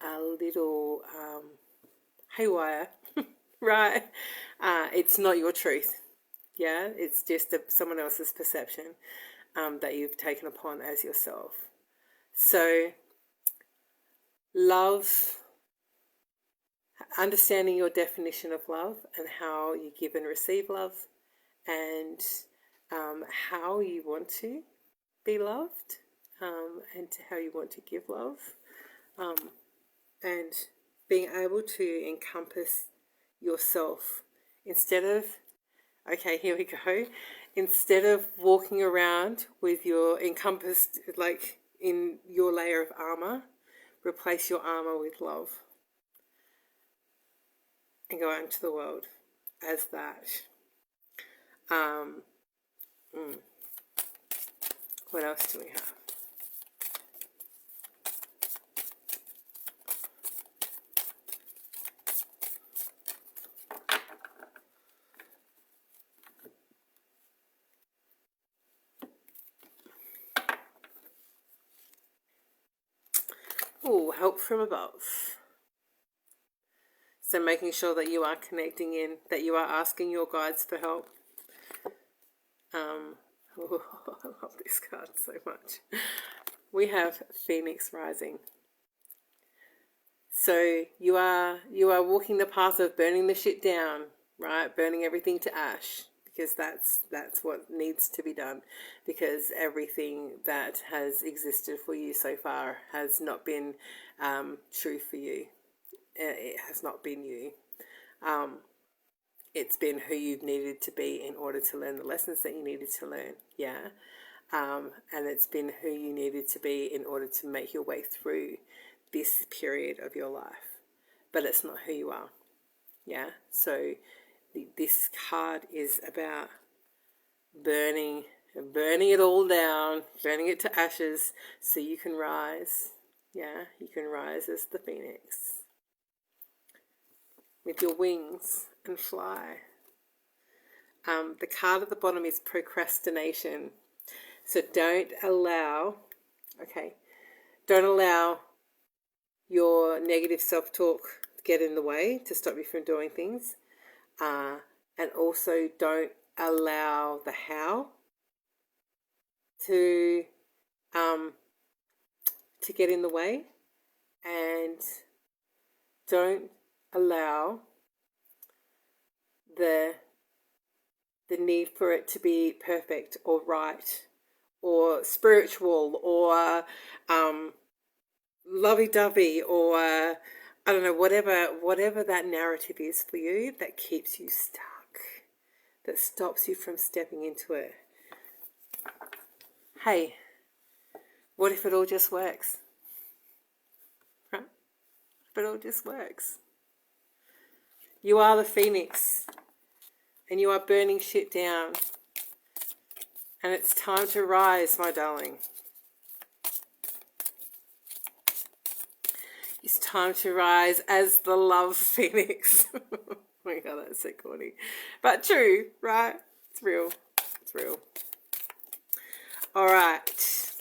A: a little haywire, right? It's not your truth, yeah? It's just someone else's perception that you've taken upon as yourself. So love, understanding your definition of love and how you give and receive love, and how you want to be loved, and how you want to give love, and being able to encompass yourself instead of, okay, here we go, instead of walking around with your encompassed, like in your layer of armor, replace your armor with love and go out into the world as that. What else do we have? Oh, help from above. So making sure that you are connecting in, that you are asking your guides for help. Oh, I love this card so much. We have Phoenix Rising. So you are walking the path of burning the shit down, right? Burning everything to ash, because that's what needs to be done, because everything that has existed for you so far has not been true for you. It has not been you. It's been who you've needed to be in order to learn the lessons that you needed to learn, yeah. And it's been who you needed to be in order to make your way through this period of your life. But it's not who you are, yeah. So this card is about burning it all down, burning it to ashes, so you can rise, yeah. You can rise as the phoenix with your wings and fly. The card at the bottom is procrastination. So don't allow your negative self-talk to get in the way, to stop you from doing things. And also don't allow the how to get in the way. And don't allow the need for it to be perfect or right or spiritual or lovey-dovey or I don't know, whatever that narrative is for you that keeps you stuck, that stops you from stepping into it. Hey, what if it all just works? Right? If it all just works. You are the phoenix and you are burning shit down. And it's time to rise, my darling. It's time to rise as the love phoenix. Oh my God, that's so corny. But true, right? It's real. It's real. All right.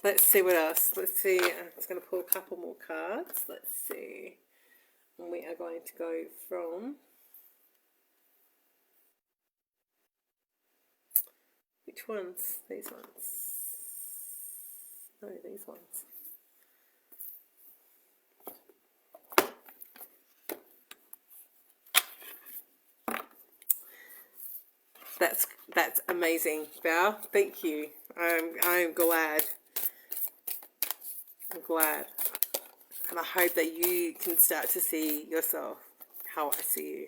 A: Let's see what else. Let's see. I'm just going to pull a couple more cards. Let's see. And we are going to go from... Which ones? These ones. No, these ones. That's amazing, Val. Thank you. I'm glad. I'm glad. And I hope that you can start to see yourself how I see you.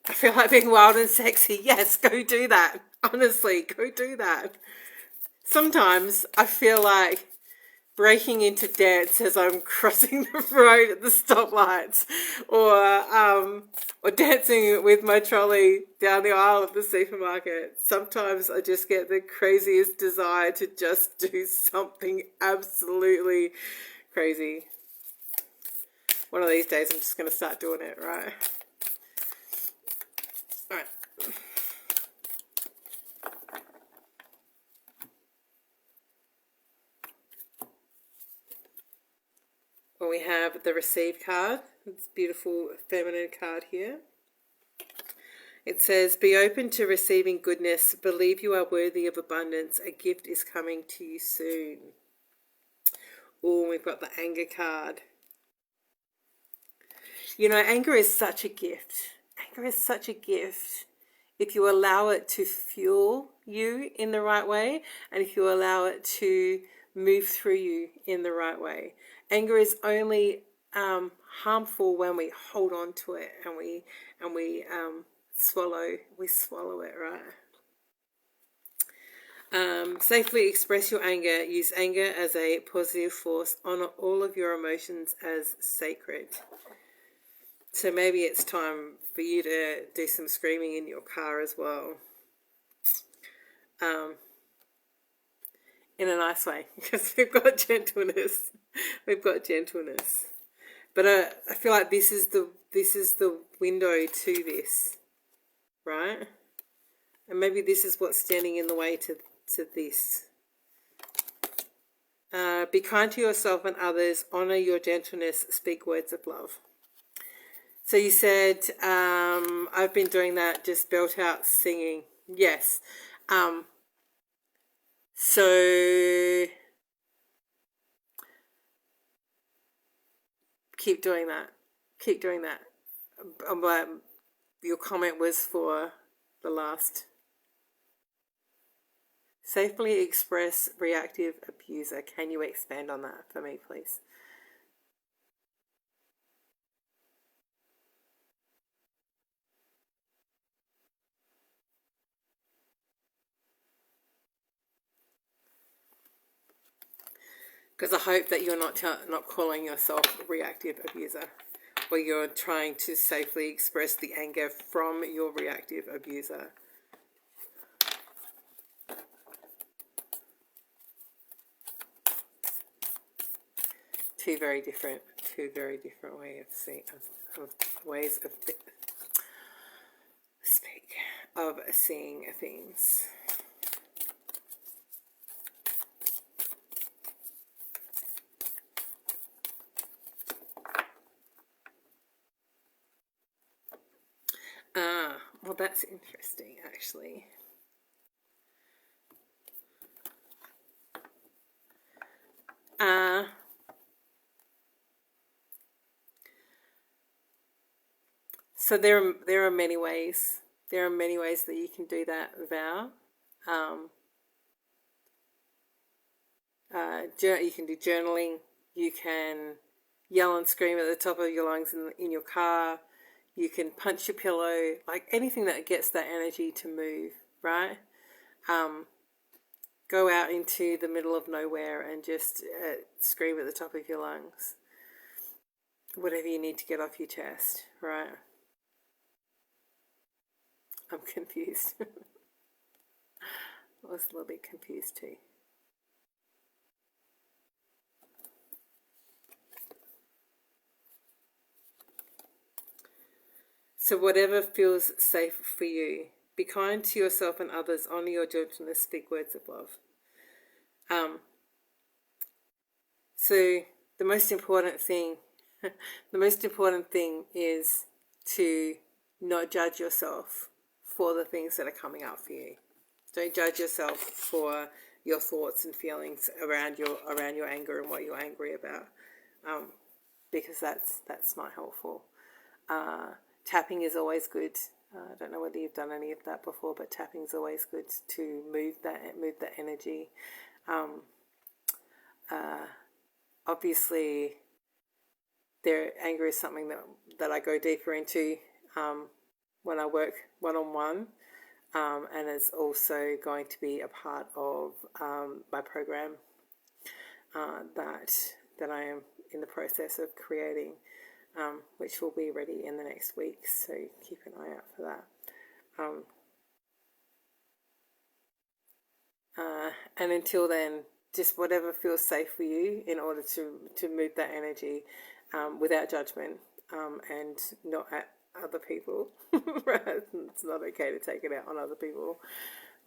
A: I feel like being wild and sexy. Yes, go do that. Honestly, go do that. Sometimes I feel like breaking into dance as I'm crossing the road at the stoplights, or dancing with my trolley down the aisle of the supermarket. Sometimes I just get the craziest desire to just do something absolutely crazy. One of these days I'm just going to start doing it, right? All right. Well, we have the Receive card. It's a beautiful feminine card here. It says, be open to receiving goodness. Believe you are worthy of abundance. A gift is coming to you soon. Oh, we've got the Anger card. You know, anger is such a gift. Anger is such a gift if you allow it to fuel you in the right way, and if you allow it to move through you in the right way. Anger is only harmful when we hold on to it and we swallow it, right? Safely express your anger. Use anger as a positive force. Honor all of your emotions as sacred. So maybe it's time for you to do some screaming in your car as well. In a nice way, because we've got gentleness. We've got gentleness. But I feel like this is the window to this, right? And maybe this is what's standing in the way to this. Be kind to yourself and others. Honor your gentleness. Speak words of love. So you said, I've been doing that, just belt out singing. Yes. So keep doing that. Keep doing that. Your comment was for the last. Safely express reactive abuser. Can you expand on that for me, please? Because I hope that you're not calling yourself a reactive abuser, or you're trying to safely express the anger from your reactive abuser. Two very different ways of seeing, ways of seeing things. Well, that's interesting, actually. So there are many ways There are many ways that you can do that vow. You can do journaling. You can yell and scream at the top of your lungs in your car. You can punch your pillow, like anything that gets that energy to move, right? Go out into the middle of nowhere and just scream at the top of your lungs. Whatever you need to get off your chest, right? I'm confused. I was a little bit confused too. So whatever feels safe for you. Be kind to yourself and others. Honor your gentleness. Speak words of love. So the most important thing, is to not judge yourself for the things that are coming up for you. Don't judge yourself for your thoughts and feelings around your anger and what you're angry about, because that's not helpful. Tapping is always good. I don't know whether you've done any of that before, but tapping is always good to move that energy. Obviously, anger is something that I go deeper into when I work one-on-one, and it's also going to be a part of my program that I am in the process of creating, which will be ready in the next week, so keep an eye out for that. And until then, just whatever feels safe for you in order to move that energy without judgment, and not at other people. It's not okay to take it out on other people,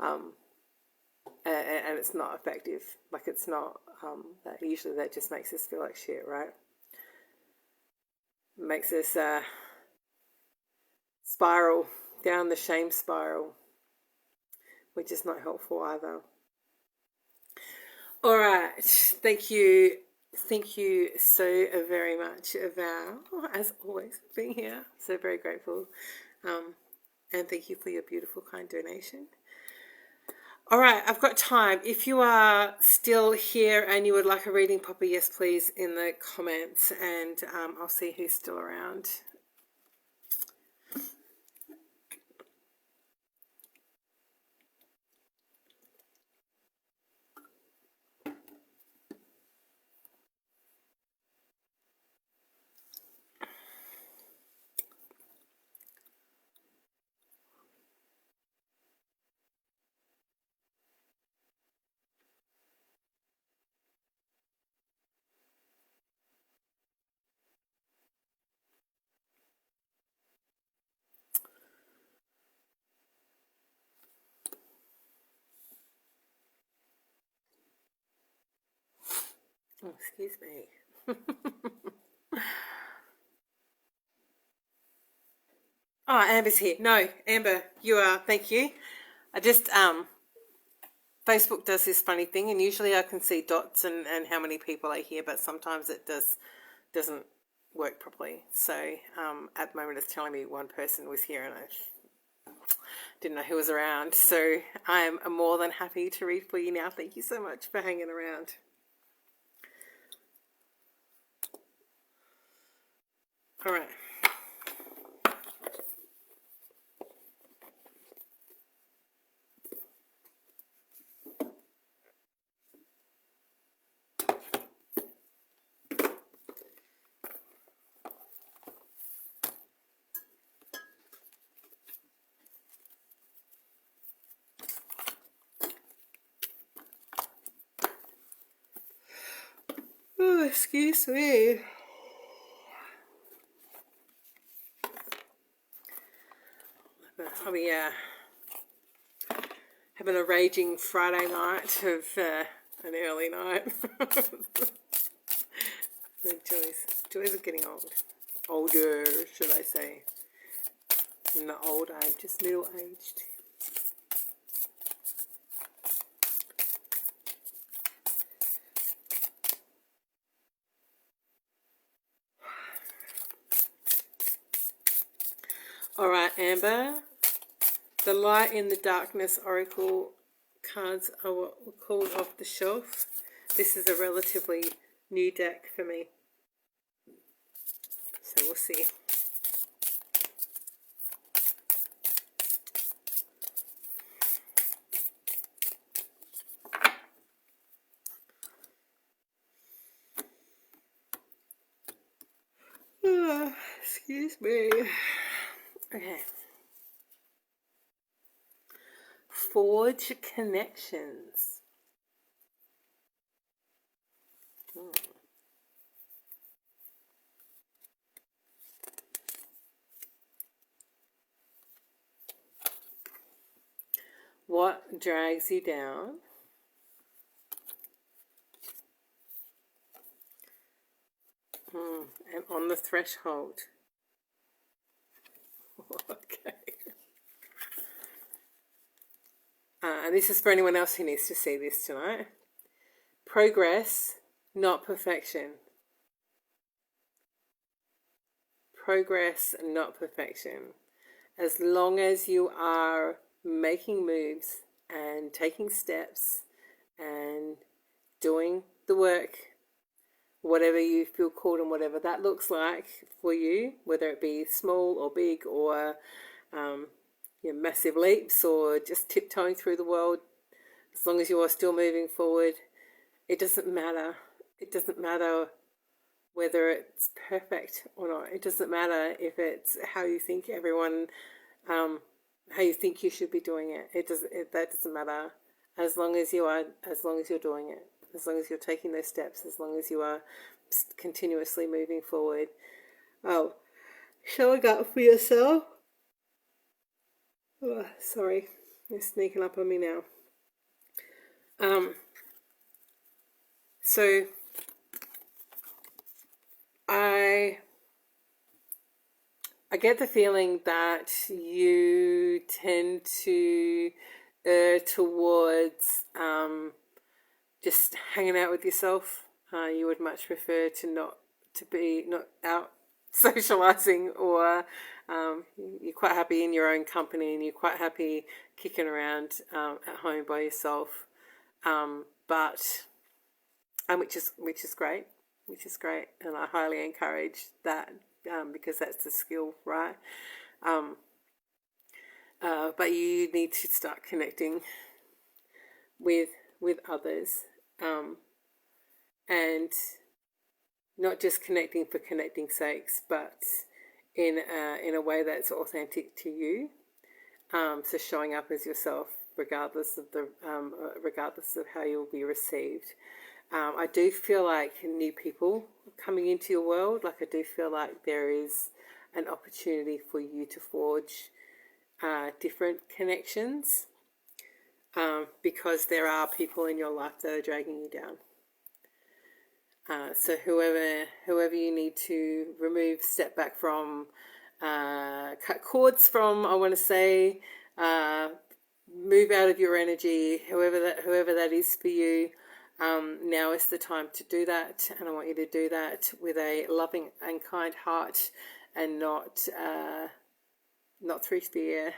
A: and it's not effective. Like, it's not. That just makes us feel like shit, right? Makes us spiral down the shame spiral, which is not helpful either. All right, thank you so very much, Val, as always, for being here. So very grateful, and thank you for your beautiful, kind donation. All right, I've got time. If you are still here and you would like a reading, pop a yes please in the comments, and I'll see who's still around. Oh, excuse me. Oh, Amber's here. No, Amber, you are. Thank you. I just, Facebook does this funny thing, and usually I can see dots and how many people are here, but sometimes it doesn't work properly. So at the moment it's telling me one person was here, and I didn't know who was around. So I am more than happy to read for you now. Thank you so much for hanging around. All right. Oh, excuse me. I'll be having a raging Friday night of an early night. Joys of getting old. Older, should I say. I'm not old, I'm just middle-aged. All right, Amber. The Light in the Darkness Oracle cards are what we call off the shelf. This is a relatively new deck for me, so we'll see. Excuse me. Okay. Forge connections. What drags you down? And on the threshold. Okay. And this is for anyone else who needs to see this tonight. Progress, not perfection. Progress, not perfection. As long as you are making moves and taking steps and doing the work, whatever you feel called and whatever that looks like for you, whether it be small or big or massive leaps or just tiptoeing through the world, as long as you are still moving forward, it doesn't matter. It doesn't matter whether it's perfect or not. It doesn't matter if it's how you think everyone, how you think you should be doing it. That doesn't matter. As long as you're doing it, as long as you're taking those steps, as long as you are continuously moving forward. Oh, showing up for yourself. Oh, sorry, they're sneaking up on me now. So I get the feeling that you tend to err towards just hanging out with yourself. You would much prefer to not out socializing, or you're quite happy in your own company and you're quite happy kicking around at home by yourself. Which is great, and I highly encourage that because that's the skill, right? But you need to start connecting with others, and not just connecting for connecting's sakes, but in a way that's authentic to you. So showing up as yourself, regardless of how you'll be received. I do feel like new people coming into your world. Like I do feel like there is an opportunity for you to forge different connections, because there are people in your life that are dragging you down. So whoever you need to remove, step back from, cut cords from, I want to say, move out of your energy, whoever that is for you. Now is the time to do that, and I want you to do that with a loving and kind heart, and not through fear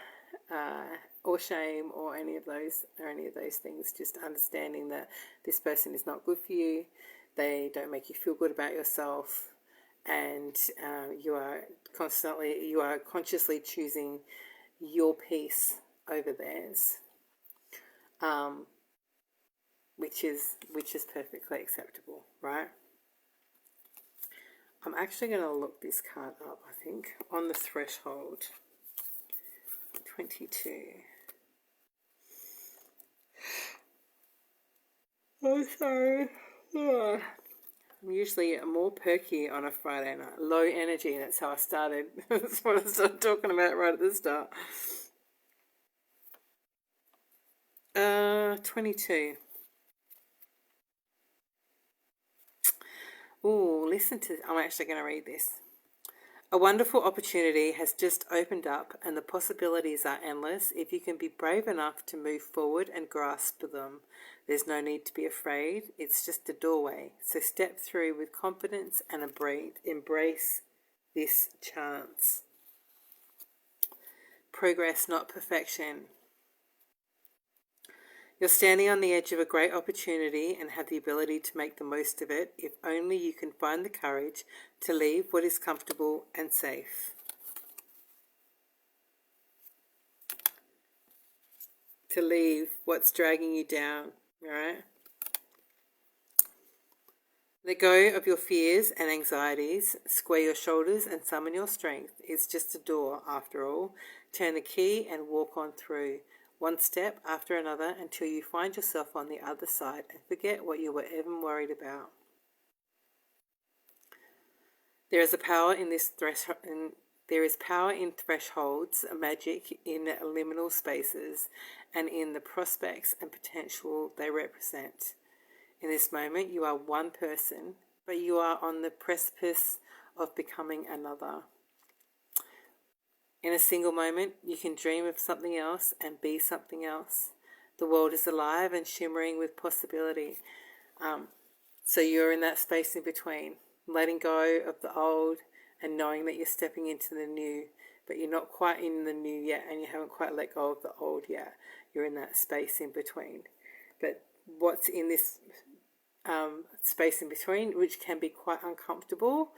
A: or shame or any of those things. Just understanding that this person is not good for you. They don't make you feel good about yourself, and you are consciously choosing your peace over theirs, which is perfectly acceptable, right? I'm actually going to look this card up, I think, on the threshold. 22. Oh, sorry. Oh. I'm usually more perky on a Friday night. Low energy, that's how I started. That's what I started talking about right at the start. 22. Oh, listen to this. I'm actually going to read this. A wonderful opportunity has just opened up, and the possibilities are endless if you can be brave enough to move forward and grasp them. There's no need to be afraid. It's just a doorway. So step through with confidence and embrace this chance. progress, not perfection. You're standing on the edge of a great opportunity and have the ability to make the most of it if only you can find the courage to leave what is comfortable and safe. To leave what's dragging you down, all right? Let go of your fears and anxieties, square your shoulders and summon your strength. It's just a door, after all. Turn the key and walk on through, one step after another until you find yourself on the other side and forget what you were even worried about. There is power in thresholds, magic in liminal spaces, and in the prospects and potential they represent. In this moment, you are one person, but you are on the precipice of becoming another. In a single moment, you can dream of something else and be something else. The world is alive and shimmering with possibility. So you're in that space in between, letting go of the old and knowing that you're stepping into the new, but you're not quite in the new yet and you haven't quite let go of the old yet. You're in that space in between. But what's in this space in between, which can be quite uncomfortable,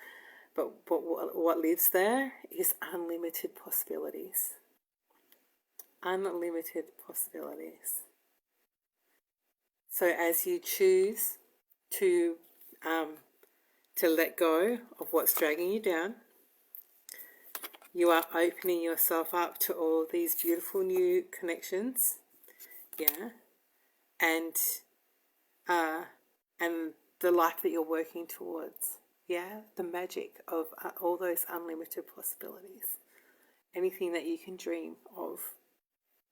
A: but what lives there is unlimited possibilities. Unlimited possibilities. So as you choose to let go of what's dragging you down, you are opening yourself up to all these beautiful new connections, yeah, and the life that you're working towards, yeah, the magic of all those unlimited possibilities. Anything that you can dream of,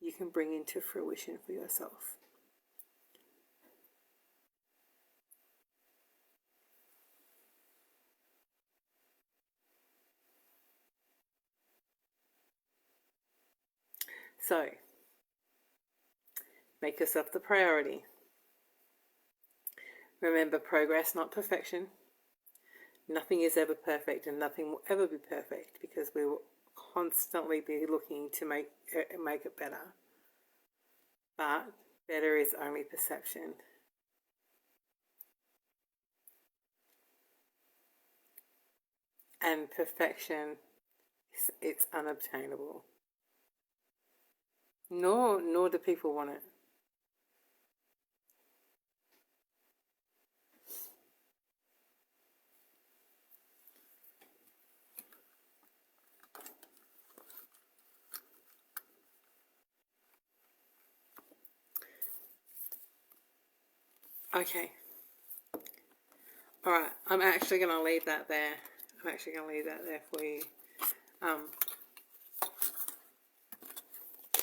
A: you can bring into fruition for yourself. So, make yourself the priority. Remember, progress, not perfection. Nothing is ever perfect and nothing will ever be perfect because we will constantly be looking to make it better. But better is only perception. And perfection, it's unobtainable. Nor do people want it. Okay. Alright, I'm actually going to leave that there. For you.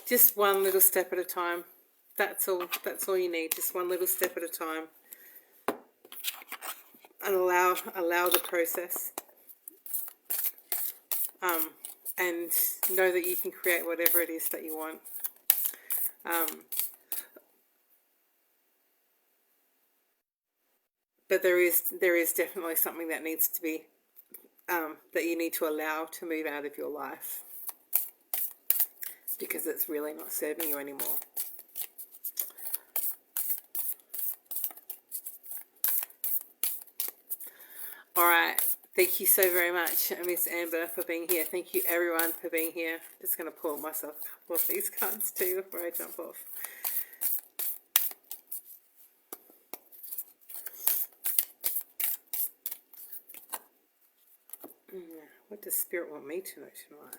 A: Just one little step at a time. That's all you need. Just one little step at a time. And allow the process. And know that you can create whatever it is that you want. But there is definitely something that needs to be that you need to allow to move out of your life because it's really not serving you anymore. Alright, thank you so very much, Miss Amber, for being here. Thank you everyone for being here. Just going to pull myself a couple of these cards too before I jump off. What does Spirit want me to know tonight?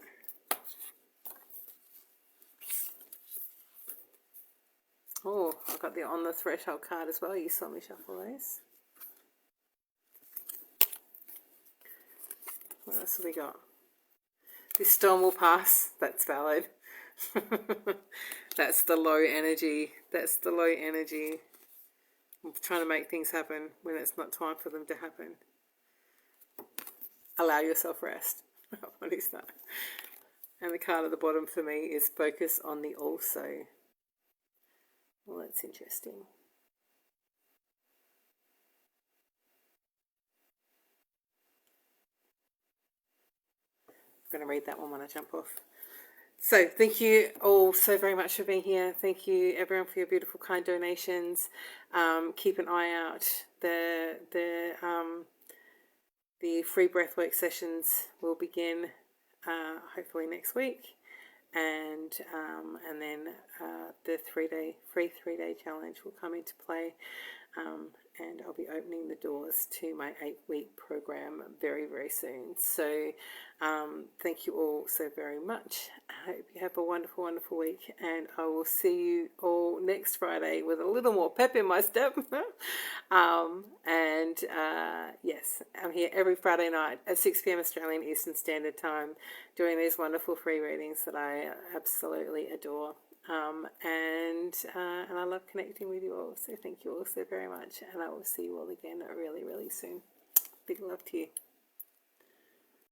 A: Oh, I've got the On the Threshold card as well. You saw me shuffle those. What else have we got? This storm will pass. That's valid. That's the low energy. That's the low energy. I'm trying to make things happen when it's not time for them to happen. Allow yourself rest. What is that? And the card at the bottom for me is focus on the also. Well, that's interesting. I'm going to read that one when I jump off. So thank you all so very much for being here. Thank you everyone for your beautiful, kind donations. Keep an eye out. The free breathwork sessions will begin hopefully next week, and then the free 3 day challenge will come into play. And I'll be opening the doors to my 8-week program very, very soon. So thank you all so very much. I hope you have a wonderful, wonderful week, and I will see you all next Friday with a little more pep in my step. Yes, I'm here every Friday night at 6 p.m. Australian Eastern Standard Time doing these wonderful free readings that I absolutely adore. And I love connecting with you all. So thank you all so very much, and I will see you all again really, really soon. Big love to you.